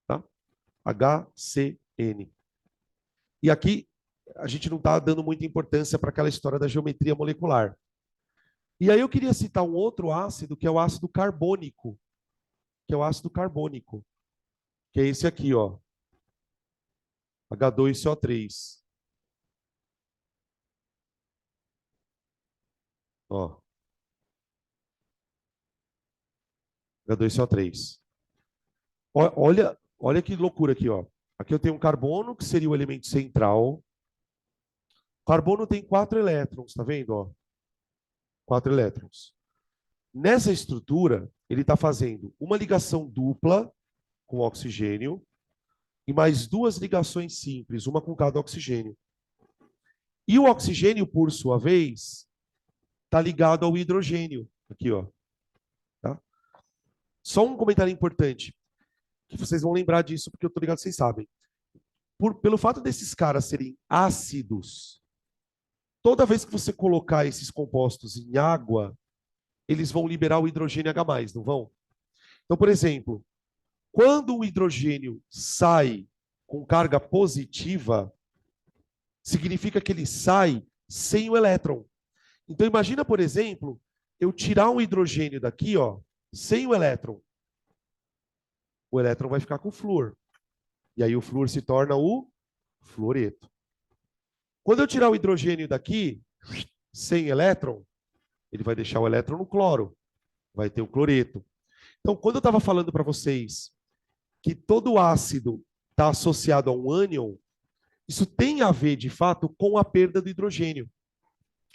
Tá? HCN. E aqui, a gente não está dando muita importância para aquela história da geometria molecular. E aí eu queria citar um outro ácido, que é o ácido carbônico. Que é o ácido carbônico. Que é esse aqui, ó. H2CO3. Ó. H2CO3. Olha que loucura aqui, ó. Aqui eu tenho um carbono, que seria o elemento central. O carbono tem 4 elétrons, tá vendo? Ó? 4 elétrons. Nessa estrutura, ele está fazendo uma ligação dupla com o oxigênio e mais 2 ligações simples, uma com cada oxigênio. E o oxigênio, por sua vez, está ligado ao hidrogênio. Aqui, ó. Tá? Só um comentário importante, que vocês vão lembrar disso, porque eu estou ligado que vocês sabem. Pelo fato desses caras serem ácidos, toda vez que você colocar esses compostos em água, eles vão liberar o hidrogênio H+, não vão? Então, por exemplo, quando o hidrogênio sai com carga positiva, significa que ele sai sem o elétron. Então, imagina, por exemplo, eu tirar um hidrogênio daqui, ó, sem o elétron. O elétron vai ficar com o flúor. E aí o flúor se torna o fluoreto. Quando eu tirar o hidrogênio daqui, sem elétron, ele vai deixar o elétron no cloro. Vai ter o cloreto. Então, quando eu estava falando para vocês que todo ácido está associado a um ânion, isso tem a ver, de fato, com a perda do hidrogênio.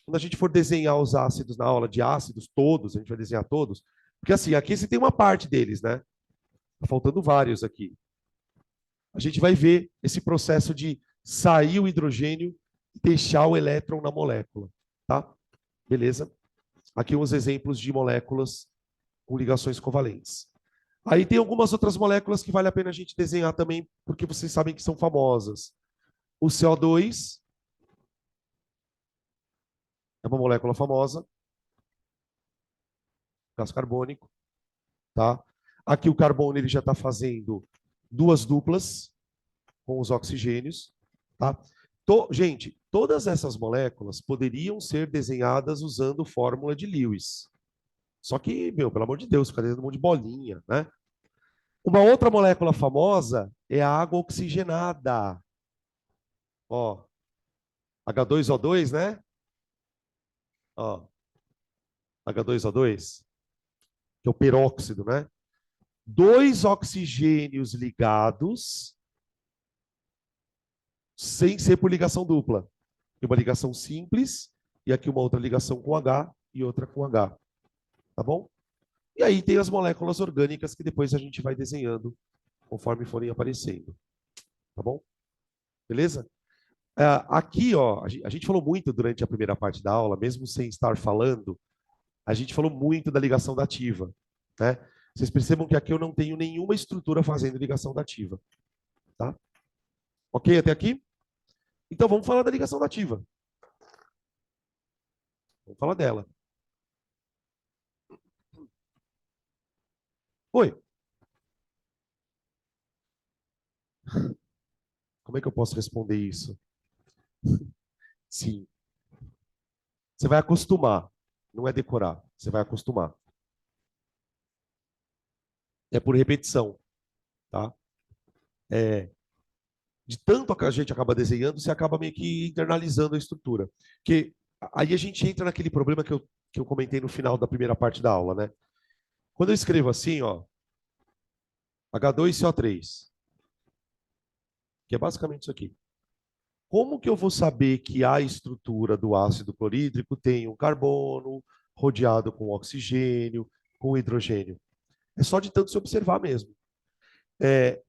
Quando a gente for desenhar os ácidos na aula de ácidos, todos, a gente vai desenhar todos, porque assim, aqui você tem uma parte deles, né? Tá faltando vários aqui. A gente vai ver esse processo de sair o hidrogênio e deixar o elétron na molécula, tá? Beleza? Aqui uns exemplos de moléculas com ligações covalentes. Aí tem algumas outras moléculas que vale a pena a gente desenhar também, porque vocês sabem que são famosas. O CO2 é uma molécula famosa, gás carbônico, tá? Aqui o carbono ele já está fazendo 2 duplas com os oxigênios, tá? Gente, todas essas moléculas poderiam ser desenhadas usando fórmula de Lewis. Só que, meu, pelo amor de Deus, fica dentro de um monte de bolinha, né? Uma outra molécula famosa é a água oxigenada. Ó, H2O2, né? Ó, H2O2, que é o peróxido, né? 2 oxigênios ligados sem ser por ligação dupla. E uma ligação simples, e aqui uma outra ligação com H e outra com H. Tá bom? E aí tem as moléculas orgânicas que depois a gente vai desenhando conforme forem aparecendo. Tá bom? Beleza? Aqui, ó, a gente falou muito durante a primeira parte da aula, mesmo sem estar falando, a gente falou muito da ligação dativa, né? Vocês percebam que aqui eu não tenho nenhuma estrutura fazendo ligação dativa, tá? Ok até aqui? Então vamos falar da ligação dativa. Vamos falar dela. Oi. Como é que eu posso responder isso? Sim. Você vai acostumar. Não é decorar. Você vai acostumar. É por repetição, tá? É, de tanto que a gente acaba desenhando, você acaba meio que internalizando a estrutura. Porque aí a gente entra naquele problema que eu comentei no final da primeira parte da aula, né? Quando eu escrevo assim, ó, H2CO3, que é basicamente isso aqui. Como que eu vou saber que a estrutura do ácido clorídrico tem um carbono rodeado com oxigênio, com hidrogênio? É só de tanto se observar mesmo. É,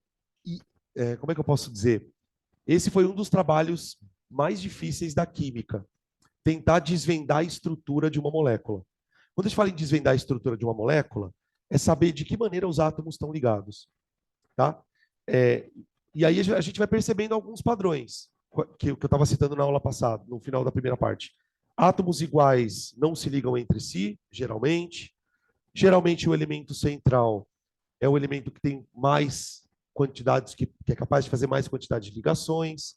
como é que eu posso dizer? Esse foi um dos trabalhos mais difíceis da química, tentar desvendar a estrutura de uma molécula. Quando a gente fala em desvendar a estrutura de uma molécula, é saber de que maneira os átomos estão ligados, tá? É, e aí a gente vai percebendo alguns padrões que eu estava citando na aula passada, no final da primeira parte. Átomos iguais não se ligam entre si, geralmente. Geralmente o elemento central é o elemento que tem mais quantidades, que é capaz de fazer mais quantidade de ligações.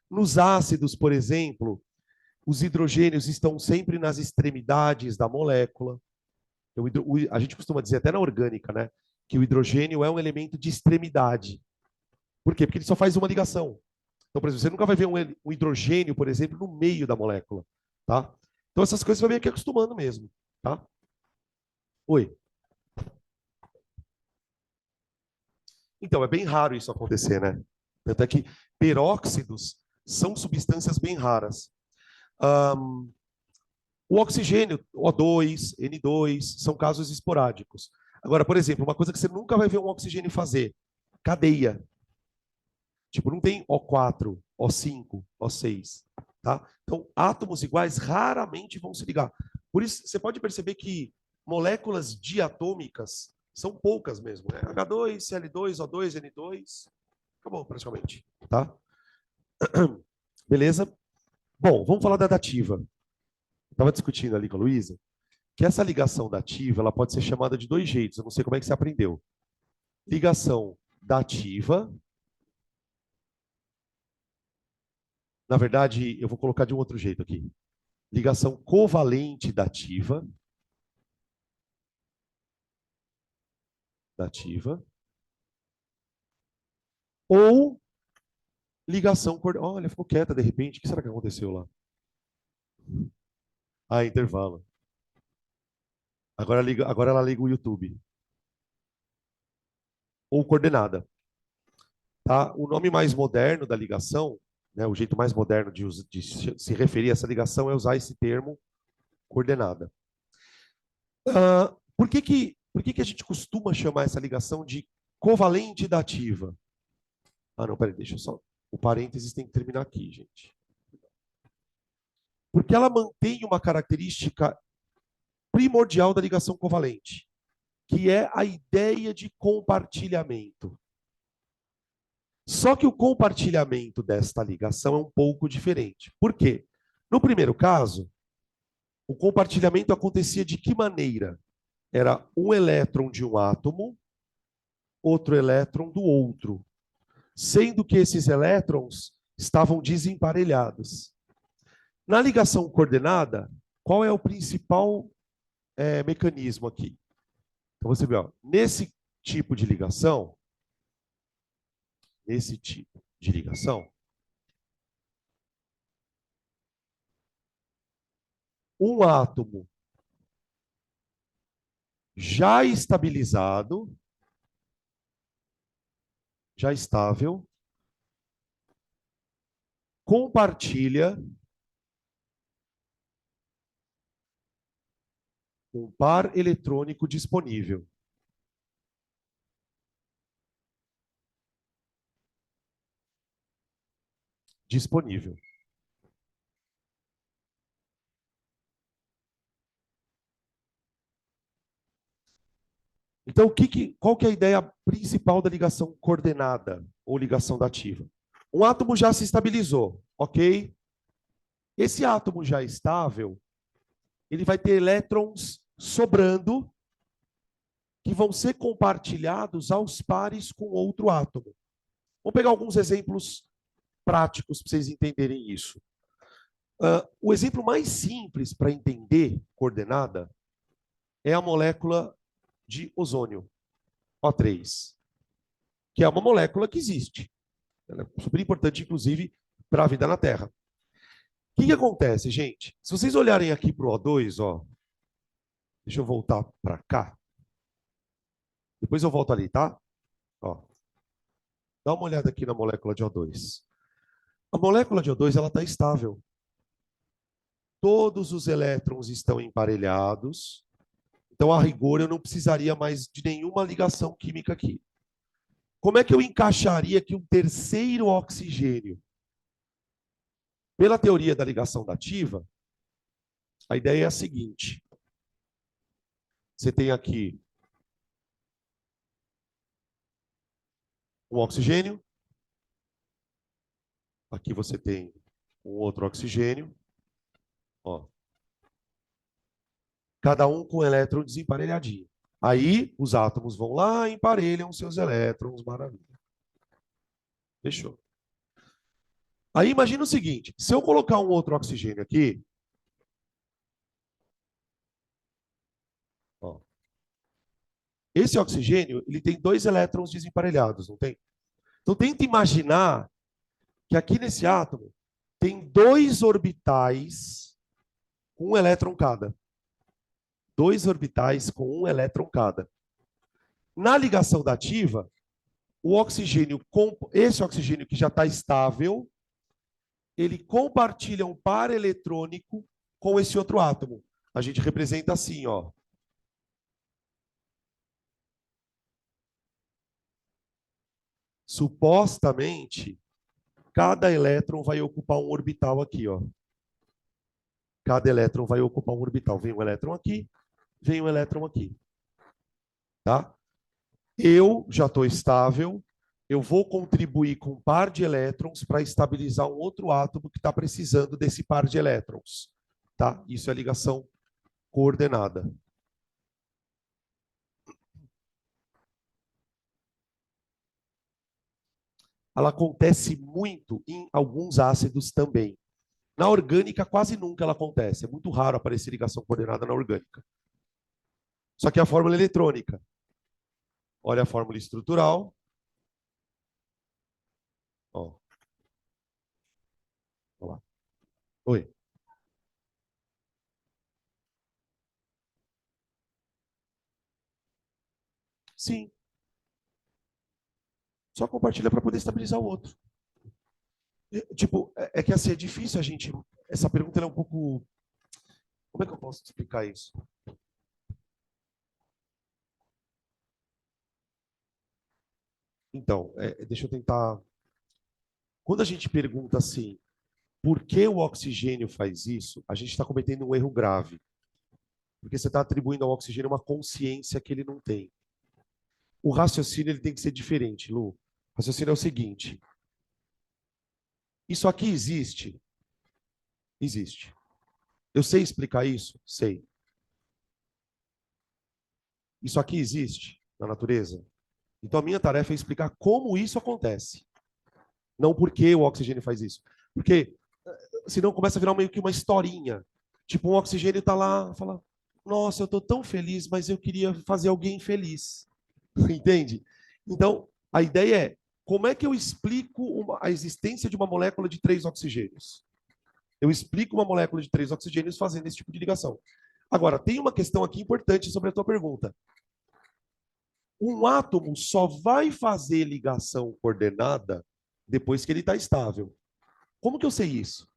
Nos ácidos, por exemplo, os hidrogênios estão sempre nas extremidades da molécula. A gente costuma dizer, até na orgânica, né, que o hidrogênio é um elemento de extremidade. Por quê? Porque ele só faz uma ligação. Então, por exemplo, você nunca vai ver um hidrogênio, por exemplo, no meio da molécula. Tá? Então, essas coisas você vai meio que acostumando mesmo. Tá? Oi. Então, é bem raro isso acontecer, né? Tanto é que peróxidos são substâncias bem raras. Um, o oxigênio, O2, N2, são casos esporádicos. Agora, por exemplo, uma coisa que você nunca vai ver um oxigênio fazer, cadeia. Tipo, não tem O4, O5, O6, tá? Então, átomos iguais raramente vão se ligar. Por isso, você pode perceber que moléculas diatômicas são poucas mesmo, né? H2, Cl2, O2, N2, acabou praticamente, tá? Beleza? Bom, vamos falar da dativa. Estava discutindo ali com a Luísa que essa ligação dativa ela pode ser chamada de dois jeitos. Eu não sei como é que você aprendeu. Ligação dativa. Na verdade, eu vou colocar de um outro jeito aqui. Ligação covalente dativa. Dativa. Ou ligação... Olha, ficou quieta de repente. O que será que aconteceu lá? Ah, intervalo. Agora ela liga o YouTube. Ou coordenada. Tá? O nome mais moderno da ligação, né, o jeito mais moderno de se referir a essa ligação é usar esse termo coordenada. Por que a gente costuma chamar essa ligação de covalente dativa? Ah, não, peraí, deixa eu só. O parênteses tem que terminar aqui, gente. Porque ela mantém uma característica primordial da ligação covalente, que é a ideia de compartilhamento. Só que o compartilhamento desta ligação é um pouco diferente. Por quê? No primeiro caso, o compartilhamento acontecia de que maneira? Era um elétron de um átomo, outro elétron do outro, sendo que esses elétrons estavam desemparelhados. Na ligação coordenada, qual é o principal mecanismo aqui? Então você vê, ó, nesse tipo de ligação, um átomo já estabilizado, já estável, compartilha um par eletrônico disponível. Disponível. Então, qual que é a ideia principal da ligação coordenada ou ligação dativa? Um átomo já se estabilizou, ok? Esse átomo já estável, ele vai ter elétrons sobrando que vão ser compartilhados aos pares com outro átomo. Vamos pegar alguns exemplos práticos para vocês entenderem isso. O exemplo mais simples para entender coordenada é a molécula de ozônio, O3, que é uma molécula que existe. Ela é super importante, inclusive, para a vida na Terra. O que acontece, gente? Se vocês olharem aqui para o O2, ó, deixa eu voltar para cá. Depois eu volto ali, tá? Ó, dá uma olhada aqui na molécula de O2. A molécula de O2 ela está estável. Todos os elétrons estão emparelhados. Então, a rigor, eu não precisaria mais de nenhuma ligação química aqui. Como é que eu encaixaria aqui um terceiro oxigênio? Pela teoria da ligação dativa, a ideia é a seguinte. Você tem aqui um oxigênio. Aqui você tem um outro oxigênio. Ó. Cada um com elétron desemparelhadinho. Aí, os átomos vão lá e emparelham seus elétrons. Maravilha. Fechou. Aí, imagina o seguinte. Se eu colocar um outro oxigênio aqui, ó, esse oxigênio ele tem 2 elétrons desemparelhados, não tem? Então, tenta imaginar que aqui nesse átomo tem 2 orbitais com um elétron cada. 2 orbitais com um elétron cada. Na ligação dativa, o oxigênio, esse oxigênio que já está estável, ele compartilha um par eletrônico com esse outro átomo. A gente representa assim, ó. Supostamente, cada elétron vai ocupar um orbital aqui, ó. Cada elétron vai ocupar um orbital. Vem um elétron aqui, vem um elétron aqui. Tá? Eu já estou estável, eu vou contribuir com um par de elétrons para estabilizar um outro átomo que está precisando desse par de elétrons. Tá? Isso é ligação coordenada. Ela acontece muito em alguns ácidos também. Na orgânica, quase nunca ela acontece. É muito raro aparecer ligação coordenada na orgânica. Só que a fórmula eletrônica. Olha a fórmula estrutural. Ó. Olha lá. Oi. Sim. Só compartilha para poder estabilizar o outro. Tipo, é que assim, é difícil a gente... Essa pergunta é um pouco... Como é que eu posso explicar isso? Então, deixa eu tentar... Quando a gente pergunta assim, por que o oxigênio faz isso? A gente está cometendo um erro grave. Porque você está atribuindo ao oxigênio uma consciência que ele não tem. O raciocínio ele tem que ser diferente, Lu. O raciocínio é o seguinte. Isso aqui existe? Existe. Eu sei explicar isso? Sei. Isso aqui existe na natureza? Então a minha tarefa é explicar como isso acontece. Não por que o oxigênio faz isso. Porque senão começa a virar meio que uma historinha. Tipo, um oxigênio está lá, fala, nossa, eu estou tão feliz, mas eu queria fazer alguém feliz. Entende? Então, a ideia é, como é que eu explico a existência de uma molécula de 3 oxigênios? Eu explico uma molécula de 3 oxigênios fazendo esse tipo de ligação. Agora, tem uma questão aqui importante sobre a tua pergunta. Um átomo só vai fazer ligação coordenada depois que ele está estável. Como que eu sei isso?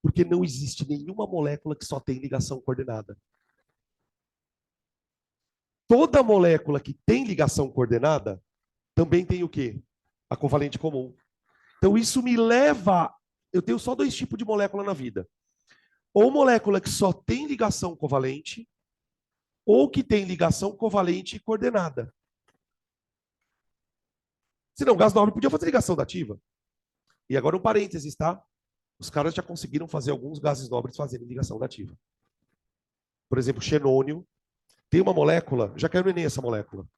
Porque não existe nenhuma molécula que só tem ligação coordenada. Toda molécula que tem ligação coordenada também tem o quê? A covalente comum. Então isso me leva. Eu tenho só dois tipos de molécula na vida. Ou molécula que só tem ligação covalente, ou que tem ligação covalente e coordenada. Senão, o gás nobre podia fazer ligação dativa. E agora um parênteses, tá? Os caras já conseguiram fazer alguns gases nobres fazerem ligação dativa. Por exemplo, xenônio. Tem uma molécula, já caiu no Enem essa molécula.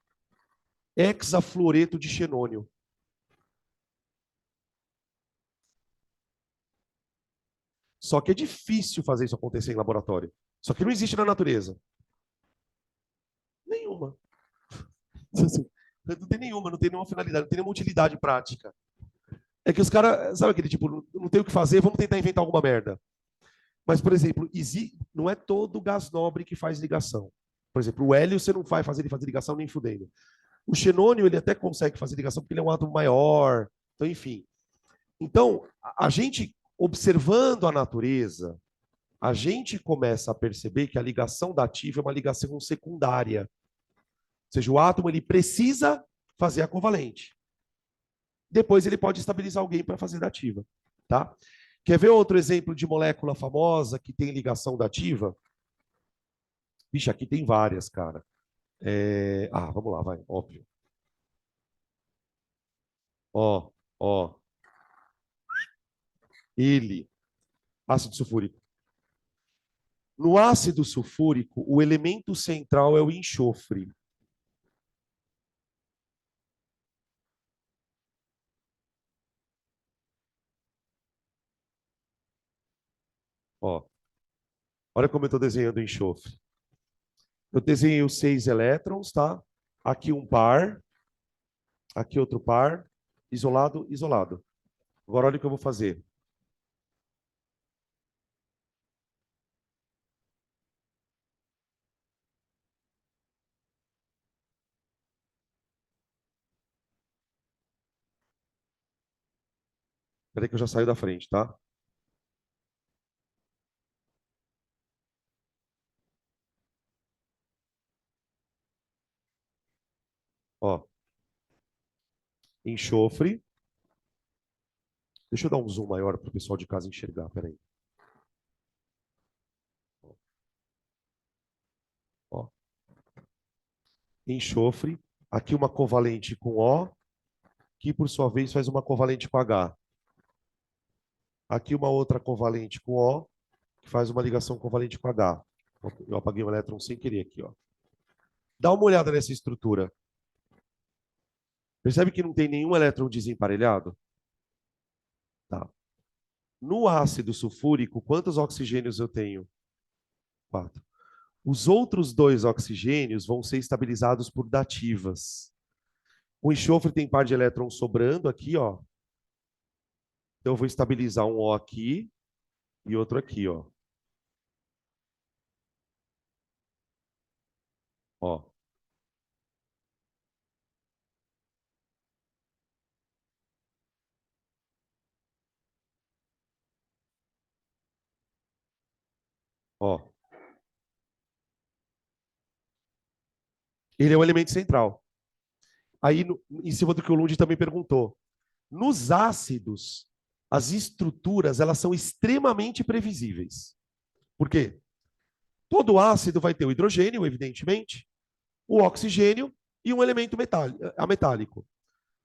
Hexafluoreto de xenônio. Só que é difícil fazer isso acontecer em laboratório. Só que não existe na natureza. Nenhuma. Não tem nenhuma, não tem nenhuma finalidade, não tem nenhuma utilidade prática. É que os caras, sabe aquele tipo, não tem o que fazer, vamos tentar inventar alguma merda. Mas, por exemplo, não é todo gás nobre que faz ligação. Por exemplo, o hélio você não vai fazer ele fazer ligação nem fudendo. O xenônio ele até consegue fazer ligação porque ele é um átomo maior. Então, enfim. Então, a gente observando a natureza, a gente começa a perceber que a ligação dativa é uma ligação secundária. Ou seja, o átomo ele precisa fazer a covalente. Depois ele pode estabilizar alguém para fazer dativa, tá? Quer ver outro exemplo de molécula famosa que tem ligação dativa? Vixe, aqui tem várias, cara. Vamos lá, vai, óbvio. Ó, ó, ele, ácido sulfúrico. No ácido sulfúrico, o elemento central é o enxofre. Ó, olha como eu estou desenhando o enxofre. Eu desenhei os 6 elétrons, tá? Aqui um par, aqui outro par, isolado, isolado. Agora olha o que eu vou fazer. Espera aí que eu já saio da frente, tá? Ó, enxofre. Deixa eu dar um zoom maior para o pessoal de casa enxergar, peraí. Ó, enxofre. Aqui uma covalente com O, que por sua vez faz uma covalente com H. Aqui uma outra covalente com O, que faz uma ligação covalente com H. Eu apaguei um elétron sem querer aqui, ó. Dá uma olhada nessa estrutura. Percebe que não tem nenhum elétron desemparelhado? Tá. No ácido sulfúrico, quantos oxigênios eu tenho? 4. Os outros 2 oxigênios vão ser estabilizados por dativas. O enxofre tem par de elétrons sobrando aqui, ó. Então eu vou estabilizar um O aqui e outro aqui, ó. Ó, ó. Ele é o elemento central. Aí, em cima do que o Lund também perguntou. Nos ácidos, as estruturas elas são extremamente previsíveis. Por quê? Todo ácido vai ter o hidrogênio, evidentemente, o oxigênio e um elemento ametálico.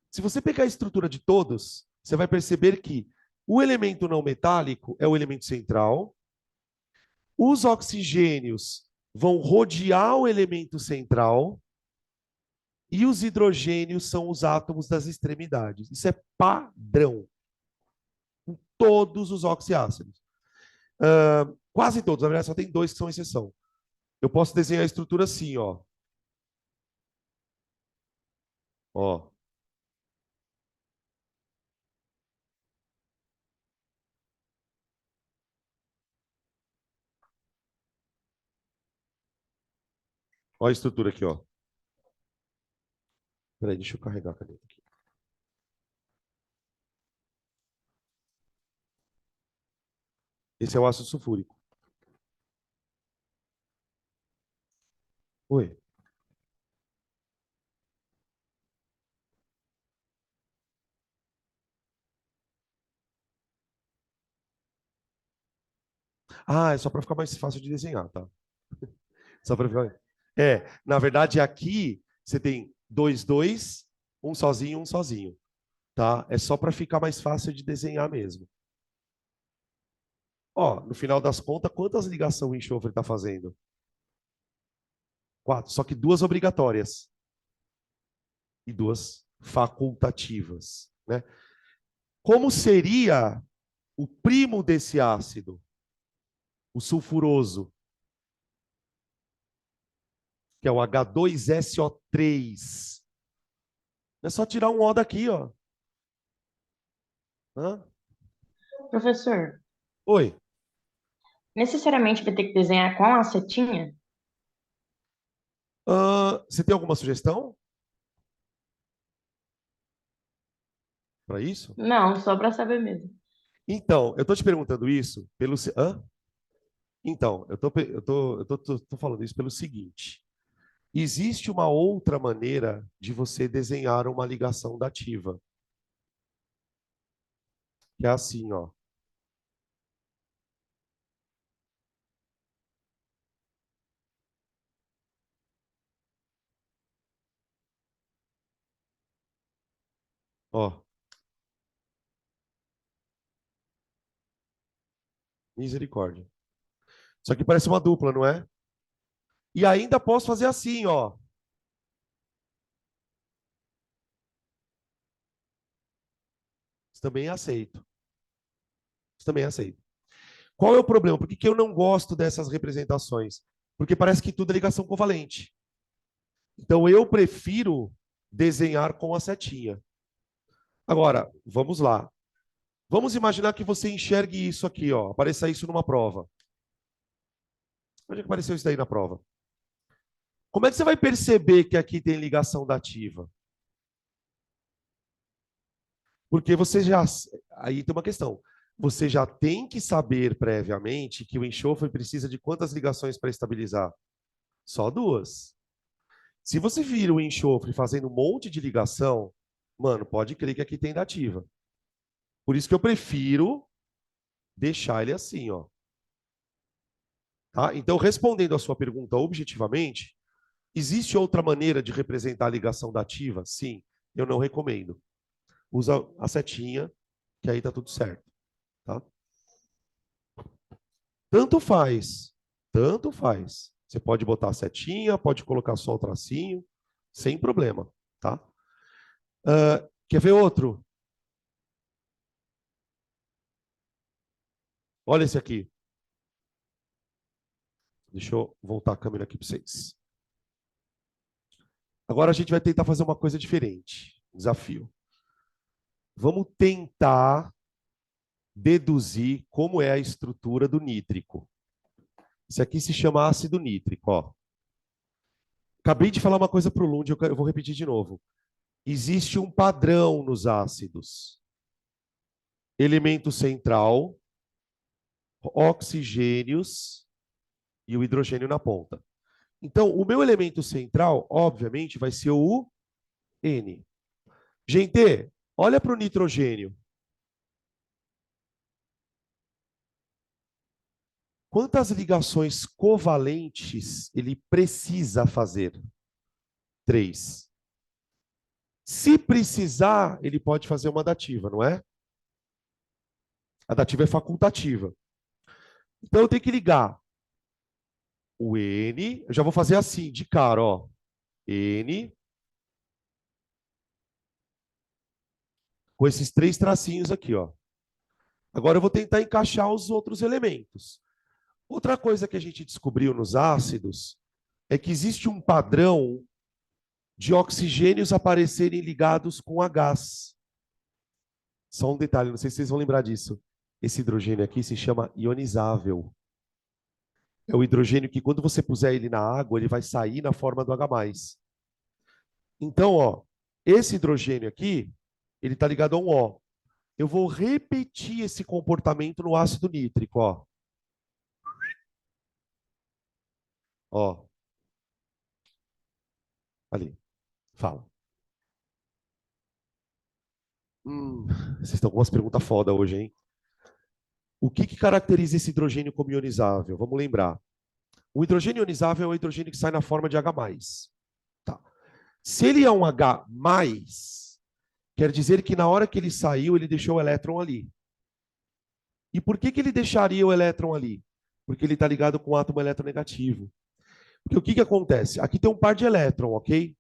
Se você pegar a estrutura de todos, você vai perceber que o elemento não metálico é o elemento central, os oxigênios vão rodear o elemento central e os hidrogênios são os átomos das extremidades. Isso é padrão em todos os oxiácidos. Quase todos, na verdade só tem dois que são exceção. Eu posso desenhar a estrutura assim, ó. Ó, ó a estrutura aqui, ó. Peraí, deixa eu carregar a caneta aqui. Esse é o ácido sulfúrico. Oi. Ah, é só para ficar mais fácil de desenhar, tá? Só para ficar. Na verdade, aqui você tem dois, dois, um sozinho, tá? É só para ficar mais fácil de desenhar mesmo. Ó, no final das contas, quantas ligações o enxofre está fazendo? 4, só que duas obrigatórias e duas facultativas, né? Como seria o primo desse ácido? O sulfuroso, que é o H2SO3. É só tirar um O daqui, ó. Hã? Professor, Oi. necessariamente vai ter que desenhar com a setinha? Você tem alguma sugestão para isso? Não, só para saber mesmo. Então, eu estou te perguntando isso pelo. Hã? Então, eu tô falando isso pelo seguinte: existe uma outra maneira de você desenhar uma ligação dativa, que é assim, ó. Ó, misericórdia. Isso aqui parece uma dupla, não é? E ainda posso fazer assim, ó. Isso também é aceito. Isso também é aceito. Qual é o problema? Por que que eu não gosto dessas representações? Porque parece que tudo é ligação covalente. Então eu prefiro desenhar com a setinha. Agora, vamos lá. Vamos imaginar que você enxergue isso aqui, ó. Apareça isso numa prova. Onde é que apareceu isso daí na prova? Como é que você vai perceber que aqui tem ligação dativa? Porque você já. Aí tem uma questão. Você já tem que saber previamente que o enxofre precisa de quantas ligações para estabilizar? Só duas. Se você vira o enxofre fazendo um monte de ligação, mano, pode crer que aqui tem dativa. Por isso que eu prefiro deixar ele assim, ó. Tá? Então, respondendo a sua pergunta objetivamente, existe outra maneira de representar a ligação dativa? Sim, eu não recomendo. Usa a setinha, que aí tá tudo certo. Tá? Tanto faz, tanto faz. Você pode botar a setinha, pode colocar só o tracinho, sem problema. Tá? Quer ver outro? Olha esse aqui. Deixa eu voltar a câmera aqui para vocês. Agora a gente vai tentar fazer uma coisa diferente. Desafio. Vamos tentar deduzir como é a estrutura do nítrico. Isso aqui se chama ácido nítrico. Ó. Acabei de falar uma coisa para o Lund, eu vou repetir de novo. Existe um padrão nos ácidos. Elemento central, oxigênios e o hidrogênio na ponta. Então, o meu elemento central, obviamente, vai ser o N. Gente, olha para o nitrogênio. Quantas ligações covalentes ele precisa fazer? 3. Se precisar, ele pode fazer uma dativa, não é? A dativa é facultativa. Então eu tenho que ligar o N, eu já vou fazer assim, de cara, ó. N, com esses 3 tracinhos aqui, ó. Agora eu vou tentar encaixar os outros elementos. Outra coisa que a gente descobriu nos ácidos é que existe um padrão de oxigênios aparecerem ligados com Hs. Só um detalhe, não sei se vocês vão lembrar disso. Esse hidrogênio aqui se chama ionizável. É o hidrogênio que, quando você puser ele na água, ele vai sair na forma do H+. Então, ó, esse hidrogênio aqui, ele está ligado a um O. Eu vou repetir esse comportamento no ácido nítrico, ó. Ó, ali, fala. Vocês estão com umas perguntas foda hoje, hein? O que caracteriza esse hidrogênio como ionizável? Vamos lembrar. O hidrogênio ionizável é o hidrogênio que sai na forma de H+. Tá. Se ele é um H+, quer dizer que na hora que ele saiu, ele deixou o elétron ali. E por que ele deixaria o elétron ali? Porque ele está ligado com o átomo eletronegativo. Porque o que acontece? Aqui tem um par de elétron, ok?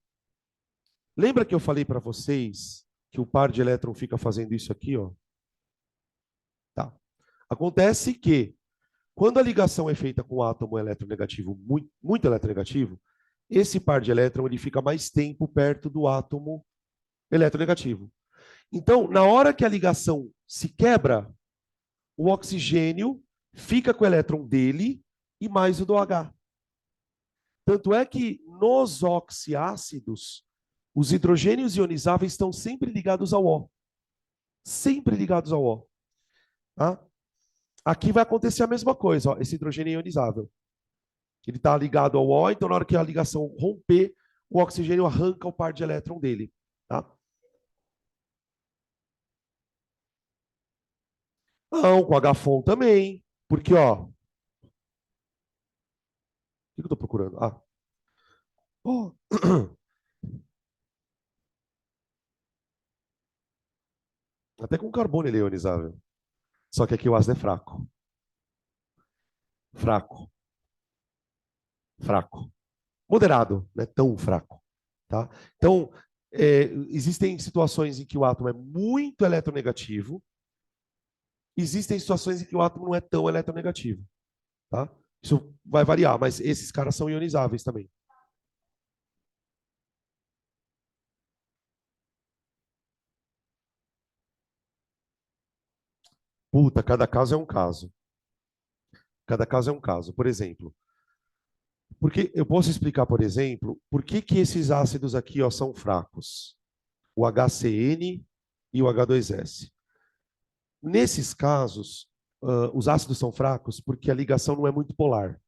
Lembra que eu falei para vocês que o par de elétron fica fazendo isso aqui, ó? Tá. Acontece que, quando a ligação é feita com o átomo eletronegativo, muito eletronegativo, esse par de elétron ele fica mais tempo perto do átomo eletronegativo. Então, na hora que a ligação se quebra, o oxigênio fica com o elétron dele e mais o do H. Tanto é que nos oxiácidos, os hidrogênios ionizáveis estão sempre ligados ao O. Sempre ligados ao O. Tá? Aqui vai acontecer a mesma coisa, ó, esse hidrogênio é ionizável. Ele está ligado ao O, então na hora que a ligação romper, o oxigênio arranca o par de elétron dele. Tá? Não, com HFON também. Porque, ó. O que eu estou procurando? Ah. Oh. Até com carbono ele é ionizável. Só que aqui o ácido é fraco. Fraco. Fraco. Moderado, não é tão fraco. Tá? Então, existem situações em que o átomo é muito eletronegativo. Existem situações em que o átomo não é tão eletronegativo. Tá? Isso vai variar, mas esses caras são ionizáveis também. Puta, cada caso é um caso. Cada caso é um caso. Por exemplo, porque eu posso explicar, por exemplo, por que esses ácidos aqui ó, são fracos? O HCN e o H2S. Nesses casos, os ácidos são fracos porque a ligação não é muito polar.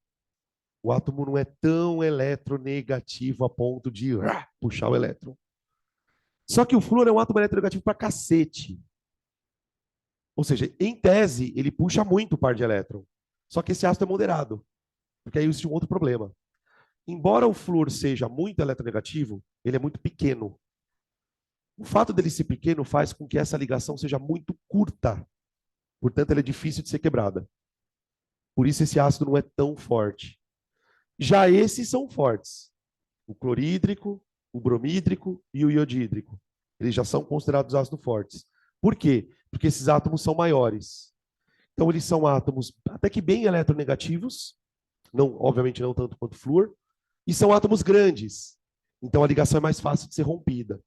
O átomo não é tão eletronegativo a ponto de puxar o elétron. Só que o flúor é um átomo eletronegativo pra cacete. Ou seja, em tese, ele puxa muito o par de elétron. Só que esse ácido é moderado. Porque aí existe um outro problema. Embora o flúor seja muito eletronegativo, ele é muito pequeno. O fato dele ser pequeno faz com que essa ligação seja muito curta. Portanto, ela é difícil de ser quebrada. Por isso, esse ácido não é tão forte. Já esses são fortes. O clorídrico, o bromídrico e o iodídrico. Eles já são considerados ácidos fortes. Por quê? Porque esses átomos são maiores. Então, eles são átomos até que bem eletronegativos, não, obviamente não tanto quanto o flúor, e são átomos grandes. Então, a ligação é mais fácil de ser rompida.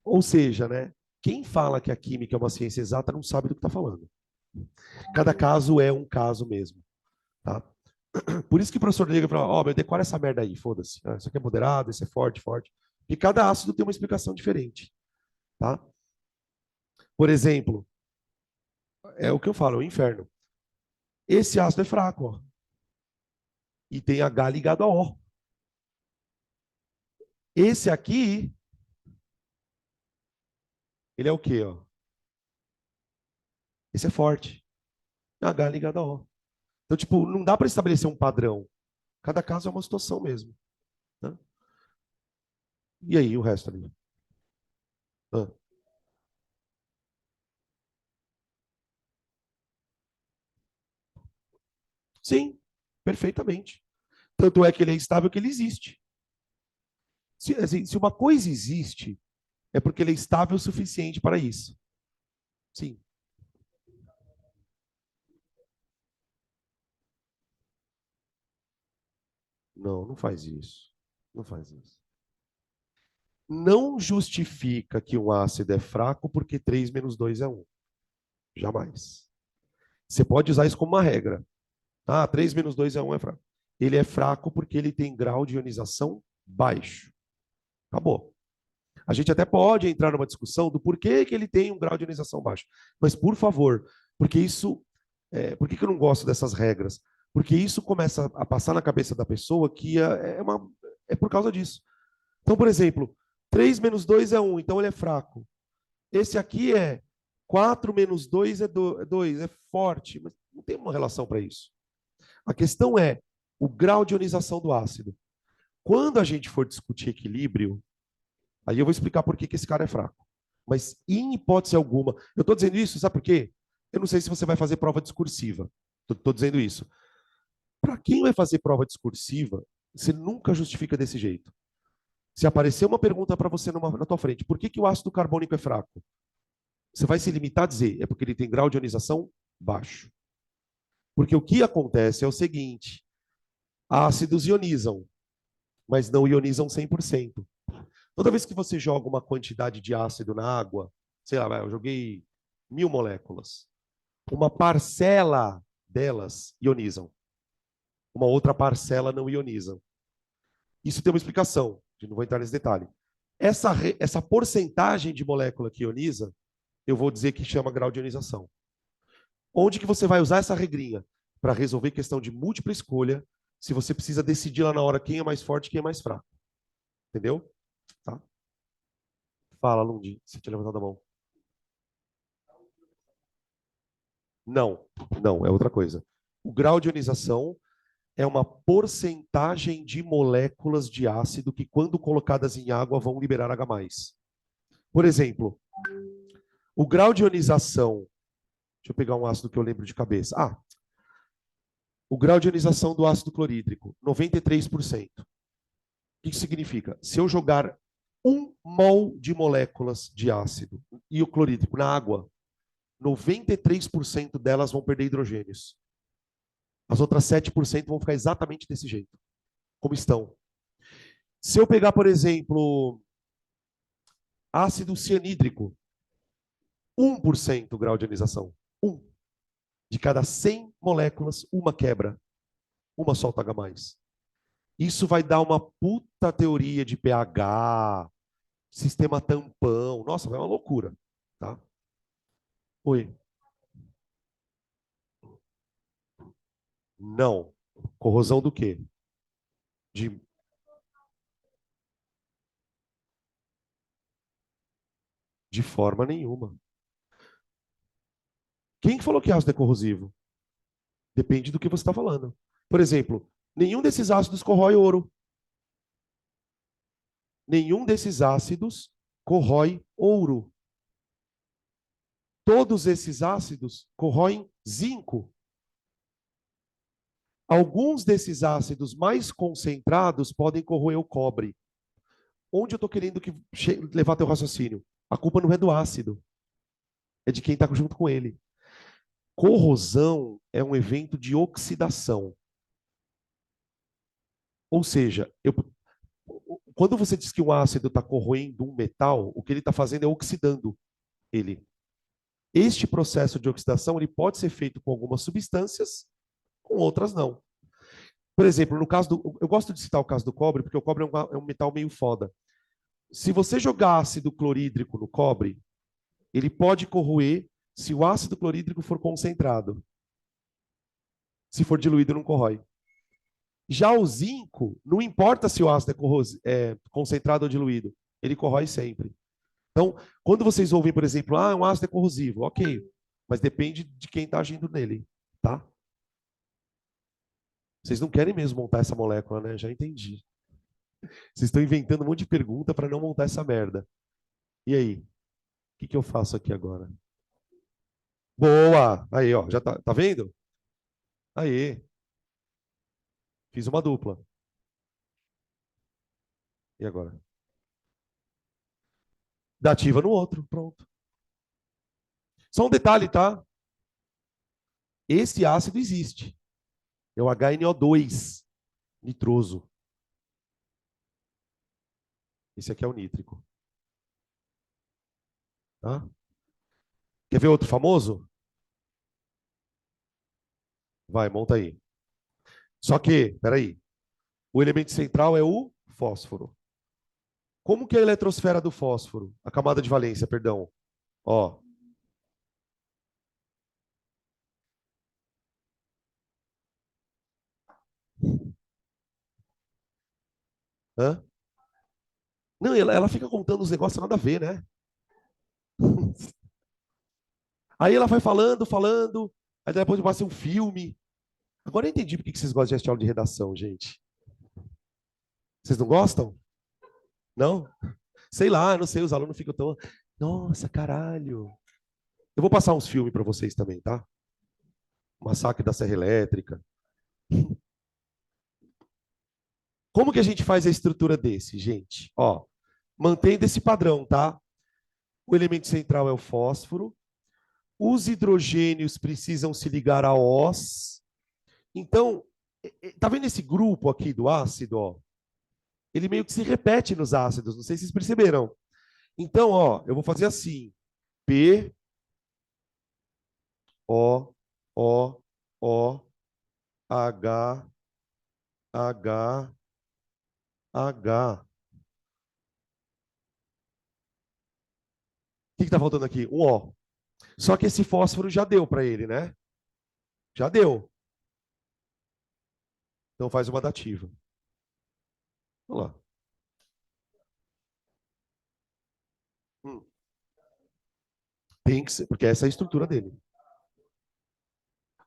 Ou seja, né, quem fala que a química é uma ciência exata não sabe do que está falando. Cada caso é um caso mesmo. Tá? Por isso que o professor liga e fala, ó, decora essa merda aí, foda-se. Isso aqui é moderado, isso é forte, forte. E cada ácido tem uma explicação diferente. Tá? Por exemplo, é o que eu falo, é o inferno. Esse ácido é fraco, ó. E tem H ligado a O. Esse aqui, ele é o quê, ó? Esse é forte. H ligado a O. Então, tipo, não dá para estabelecer um padrão. Cada caso é uma situação mesmo. Né? E aí, o resto ali? Ah. Sim, perfeitamente. Tanto é que ele é estável que ele existe. Assim, se uma coisa existe, é porque ele é estável o suficiente para isso. Sim. Não, não faz isso. Não faz isso. Não justifica que um ácido é fraco porque 3 menos 2 é 1. Jamais. Você pode usar isso como uma regra. Ah, 3 menos 2 é 1 é fraco. Ele é fraco porque ele tem grau de ionização baixo. Acabou. A gente até pode entrar numa discussão do porquê que ele tem um grau de ionização baixo. Mas, por favor, porque isso... por que eu não gosto dessas regras? Porque isso começa a passar na cabeça da pessoa que é por causa disso. Então, por exemplo, 3 menos 2 é 1, então ele é fraco. Esse aqui é 4 menos 2 é 2, é forte, mas não tem uma relação para isso. A questão é o grau de ionização do ácido. Quando a gente for discutir equilíbrio, aí eu vou explicar por que esse cara é fraco. Mas, em hipótese alguma, eu estou dizendo isso, sabe por quê? Eu não sei se você vai fazer prova discursiva. Estou dizendo isso. Para quem vai fazer prova discursiva, você nunca justifica desse jeito. Se aparecer uma pergunta para você na tua frente, por que o ácido carbônico é fraco? Você vai se limitar a dizer, é porque ele tem grau de ionização baixo. Porque o que acontece é o seguinte, ácidos ionizam, mas não ionizam 100%. Toda vez que você joga uma quantidade de ácido na água, sei lá, eu joguei 1000 moléculas, uma parcela delas ionizam, uma outra parcela não ioniza. Isso tem uma explicação, não vou entrar nesse detalhe. Essa porcentagem de molécula que ioniza, eu vou dizer que chama grau de ionização. Onde que você vai usar essa regrinha? Para resolver questão de múltipla escolha, se você precisa decidir lá na hora quem é mais forte e quem é mais fraco. Entendeu? Tá? Fala, Lundi, você tinha levantado a mão. Não, não, é outra coisa. O grau de ionização é uma porcentagem de moléculas de ácido que, quando colocadas em água, vão liberar H+. Por exemplo, o grau de ionização... Deixa eu pegar um ácido que eu lembro de cabeça. O grau de ionização do ácido clorídrico, 93%. O que significa? Se eu jogar 1 mol de moléculas de ácido e o clorídrico na água, 93% delas vão perder hidrogênios. As outras 7% vão ficar exatamente desse jeito, como estão. Se eu pegar, por exemplo, ácido cianídrico, 1% grau de ionização. 1. De cada 100 moléculas, uma quebra. Uma solta H+. Isso vai dar uma puta teoria de pH, sistema tampão. Nossa, vai uma loucura. Tá? Oi. Não. Corrosão do quê? De forma nenhuma. Quem falou que ácido é corrosivo? Depende do que você está falando. Por exemplo, nenhum desses ácidos corrói ouro. Nenhum desses ácidos corrói ouro. Todos esses ácidos corroem zinco. Alguns desses ácidos mais concentrados podem corroer o cobre. Onde eu estou querendo levar teu raciocínio? A culpa não é do ácido. É de quem está junto com ele. Corrosão é um evento de oxidação. Ou seja, quando você diz que um ácido está corroendo um metal, o que ele está fazendo é oxidando ele. Este processo de oxidação ele pode ser feito com algumas substâncias, com outras não. Por exemplo, no caso eu gosto de citar o caso do cobre, porque o cobre é um metal meio foda. Se você jogar ácido clorídrico no cobre, ele pode corroer se o ácido clorídrico for concentrado. Se for diluído, não corrói. Já o zinco, não importa se o ácido é concentrado ou diluído, ele corrói sempre. Então, quando vocês ouvem, por exemplo, um ácido é corrosivo, ok, mas depende de quem está agindo nele, tá? Vocês não querem mesmo montar essa molécula, né? Já entendi. Vocês estão inventando um monte de pergunta para não montar essa merda. E aí? O que eu faço aqui agora? Boa! Aí, ó, já tá vendo? Aí. Fiz uma dupla. E agora? Dá ativa no outro, pronto. Só um detalhe, tá? Esse ácido existe. É o HNO2 nitroso. Esse aqui é o nítrico. Tá? Quer ver outro famoso? Vai, monta aí. Só que, peraí, o elemento central é o fósforo. Como que é a eletrosfera do fósforo? A camada de valência, perdão. Ó. Hã? Não, ela fica contando os negócios nada a ver, né? Aí ela vai falando, falando, aí depois passa um filme. Agora eu entendi por que vocês gostam de assistir aula de redação, gente. Vocês não gostam? Não? Sei lá, não sei, os alunos ficam tão. Nossa, caralho. Eu vou passar uns filmes para vocês também, tá? Massacre da Serra Elétrica. Como que a gente faz a estrutura desse, gente? Ó, mantendo esse padrão, tá? O elemento central é o fósforo. Os hidrogênios precisam se ligar a Os. Então, tá vendo esse grupo aqui do ácido, ó? Ele meio que se repete nos ácidos, não sei se vocês perceberam. Então, ó, eu vou fazer assim: P, O, O, O, H, H, H. O que está faltando aqui? Um O. Só que esse fósforo já deu para ele, né? Já deu. Então faz uma dativa. Vamos lá. Hum. Tem que ser, porque essa é a estrutura dele.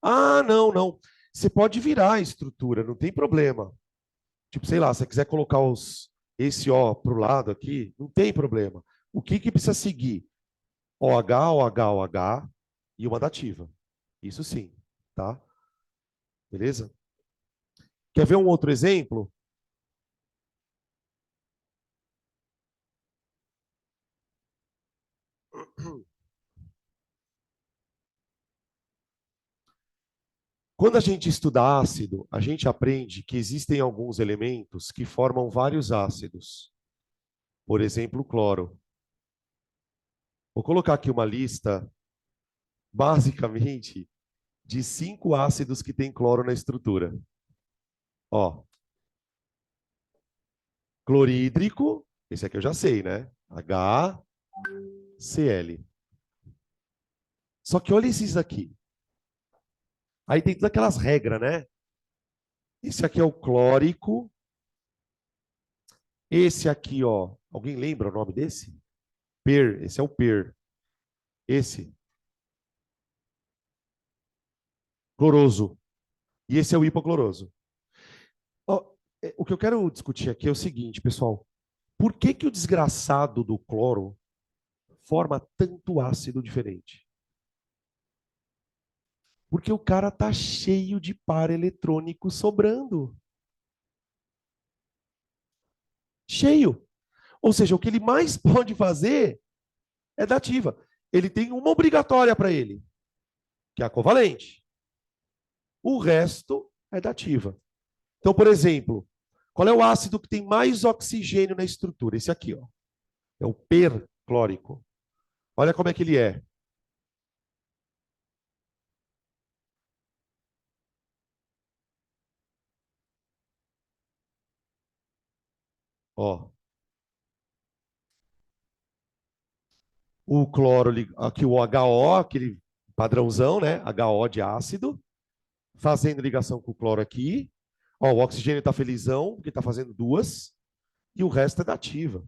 Ah, não, não. Você pode virar a estrutura, não tem problema. Tipo, sei lá, se você quiser colocar esse O para o lado aqui, não tem problema. O que, que precisa seguir? OH, OH, OH e uma dativa. Isso sim, tá? Beleza? Quer ver um outro exemplo? Quando a gente estuda ácido, a gente aprende que existem alguns elementos que formam vários ácidos. Por exemplo, o cloro. Vou colocar aqui uma lista, basicamente, de 5 ácidos que tem cloro na estrutura. Ó, clorídrico, esse aqui eu já sei, né? HCl. Só que olha esses aqui. Aí tem todas aquelas regras, né? Esse aqui é o clórico. Esse aqui, ó. Alguém lembra o nome desse? Per. Esse é o per. Esse, cloroso. E esse é o hipocloroso. Ó, o que eu quero discutir aqui é o seguinte, pessoal. Por que que o desgraçado do cloro forma tanto ácido diferente? Porque o cara tá cheio de par eletrônico sobrando. Cheio. Ou seja, o que ele mais pode fazer é dativa. Ele tem uma obrigatória para ele, que é a covalente. O resto é dativa. Então, por exemplo, qual é o ácido que tem mais oxigênio na estrutura? Esse aqui, ó. É o perclórico. Olha como é que ele é. Ó. O cloro, aqui o HO, aquele padrãozão, né? HO de ácido, fazendo ligação com o cloro aqui. Ó, o oxigênio está felizão, porque está fazendo duas, e o resto é dativa.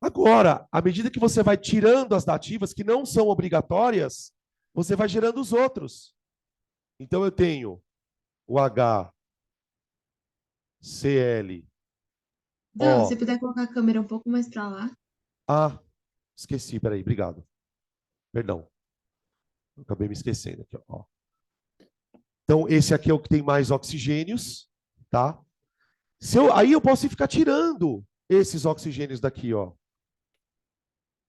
Agora, à medida que você vai tirando as dativas, que não são obrigatórias, você vai gerando os outros. Então, eu tenho o HCl. Então, se puder colocar a câmera um pouco mais para lá. Ah, esqueci, peraí, obrigado. Perdão. Acabei me esquecendo aqui, ó. Então, esse aqui é o que tem mais oxigênios, tá? Aí eu posso ficar tirando esses oxigênios daqui, ó.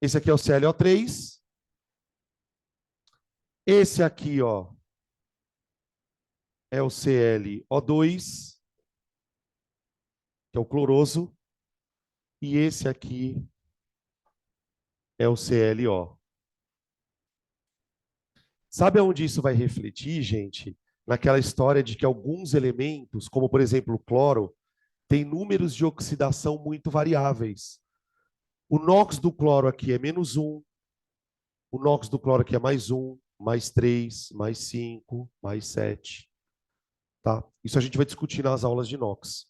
Esse aqui é o ClO3. Esse aqui, ó, é o ClO2, que é o cloroso. E esse aqui é o ClO. Sabe aonde isso vai refletir, gente? Naquela história de que alguns elementos, como por exemplo o cloro, têm números de oxidação muito variáveis. O NOx do cloro aqui é -1, o NOx do cloro aqui é +1, +3, +5, +7. Tá? Isso a gente vai discutir nas aulas de NOx.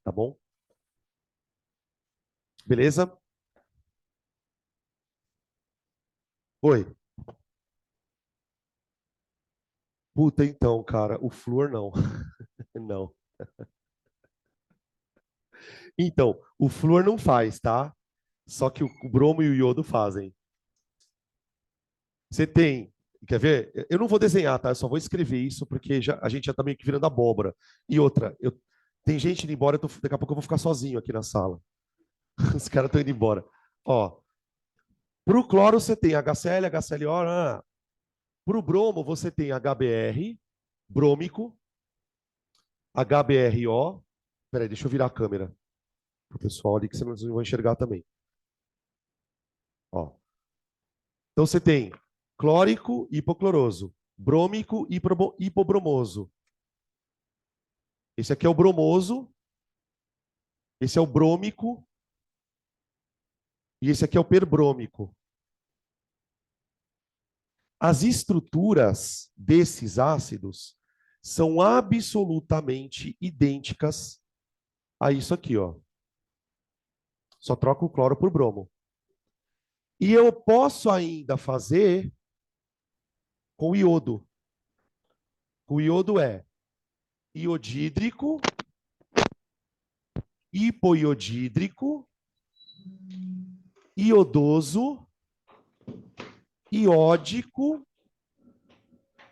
Tá bom? Beleza? Oi. Puta, então, cara, o flúor não. Não. Então, o flúor não faz, tá? Só que o bromo e o iodo fazem. Você tem, quer ver? Eu não vou desenhar, tá? Eu só vou escrever isso porque a gente já tá meio que virando abóbora. E outra, tem gente indo embora, daqui a pouco eu vou ficar sozinho aqui na sala. Os caras estão indo embora. Ó, pro cloro você tem HCl, HClO. Pro bromo você tem HBr, brômico, HBRO. Peraí, deixa eu virar a câmera pro pessoal ali que vocês não vão enxergar também. Ó. Então você tem clórico, hipocloroso, brômico, hipobromoso. Esse aqui é o bromoso, esse é o brômico e esse aqui é o perbrômico. As estruturas desses ácidos são absolutamente idênticas a isso aqui, ó. Só troca o cloro por bromo. E eu posso ainda fazer com iodo. O iodo é iodídrico, hipoiodídrico, iodoso, iódico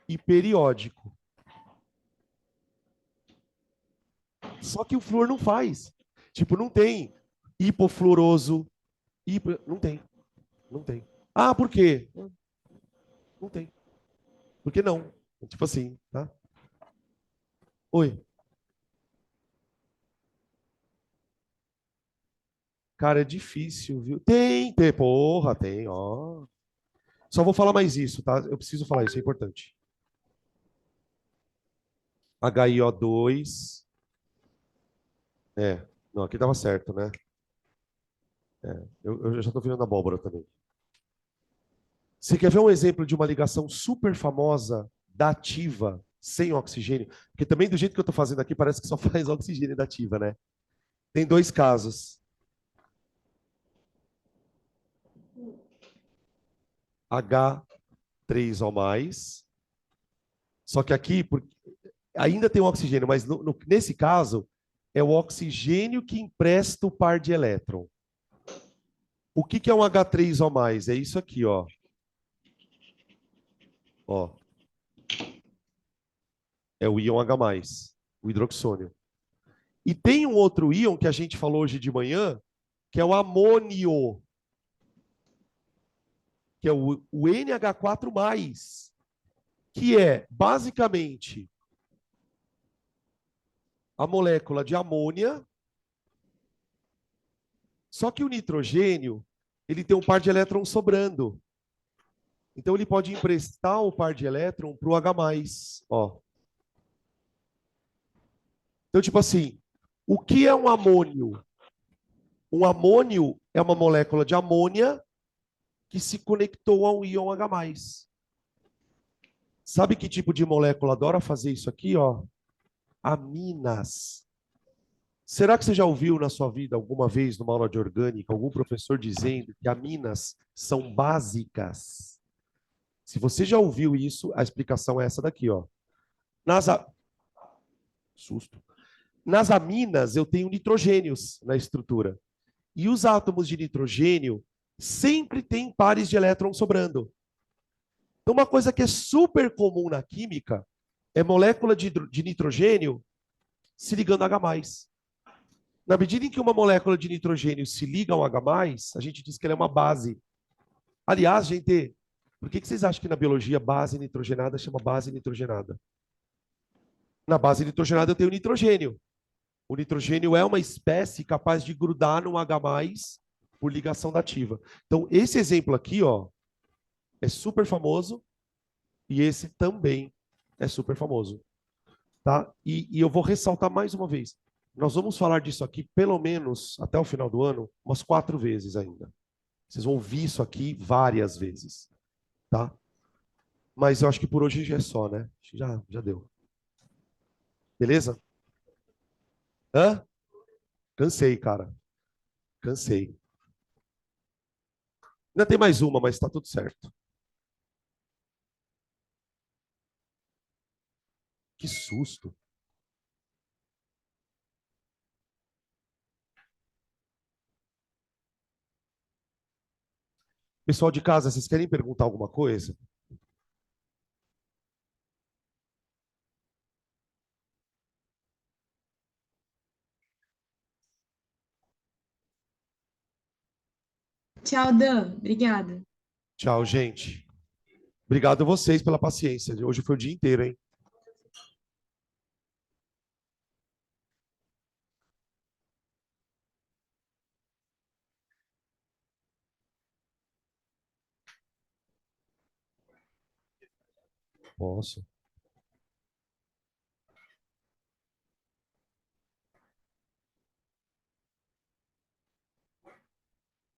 e periódico. Só que o flúor não faz. Tipo, não tem hipofluoroso, não tem. Não tem. Ah, por quê? Não tem. Por que não? Tipo assim, tá? Oi. Cara, é difícil, viu? Tem, porra, tem, ó. Só vou falar mais isso, tá? Eu preciso falar isso, é importante. HiO2. Não, aqui tava certo, né? Eu já tô virando abóbora também. Você quer ver um exemplo de uma ligação super famosa da ativa sem oxigênio? Porque também do jeito que eu tô fazendo aqui parece que só faz oxigênio da ativa, né? Tem dois casos. H3O+. Só que aqui ainda tem o oxigênio, mas nesse caso é o oxigênio que empresta o par de elétron. O que é um H3O+? É isso aqui, ó. Ó. É o íon H+, o hidroxônio. E tem um outro íon que a gente falou hoje de manhã, que é o amônio, que é o NH4+, que é basicamente a molécula de amônia, só que o nitrogênio, ele tem um par de elétrons sobrando. Então ele pode emprestar o par de elétron para o H+. Ó. Então, tipo assim, o que é um amônio? Um amônio é uma molécula de amônia que se conectou a um íon H+. Sabe que tipo de molécula adora fazer isso aqui, ó? Aminas. Será que você já ouviu na sua vida alguma vez numa aula de orgânica algum professor dizendo que aminas são básicas? Se você já ouviu isso, a explicação é essa daqui, ó. Susto. Nas aminas eu tenho nitrogênios na estrutura. E os átomos de nitrogênio sempre têm pares de elétrons sobrando. Então, uma coisa que é super comum na química é molécula de nitrogênio se ligando a H+. Na medida em que uma molécula de nitrogênio se liga a um H+, a gente diz que ela é uma base. Aliás, gente, por que vocês acham que na biologia base nitrogenada chama base nitrogenada? Na base nitrogenada eu tenho nitrogênio. O nitrogênio é uma espécie capaz de grudar num H+ por ligação dativa. Então, esse exemplo aqui, ó, é super famoso e esse também é super famoso. Tá? E eu vou ressaltar mais uma vez. Nós vamos falar disso aqui pelo menos até o final do ano, umas 4 vezes ainda. Vocês vão ouvir isso aqui várias vezes. Tá? Mas eu acho que por hoje já é só, né? Já deu. Beleza? Hã? Cansei, cara. Cansei. Ainda tem mais uma, mas tá tudo certo. Que susto. Pessoal de casa, vocês querem perguntar alguma coisa? Tchau, Dan. Obrigada. Tchau, gente. Obrigado a vocês pela paciência. Hoje foi o dia inteiro, hein? Posso.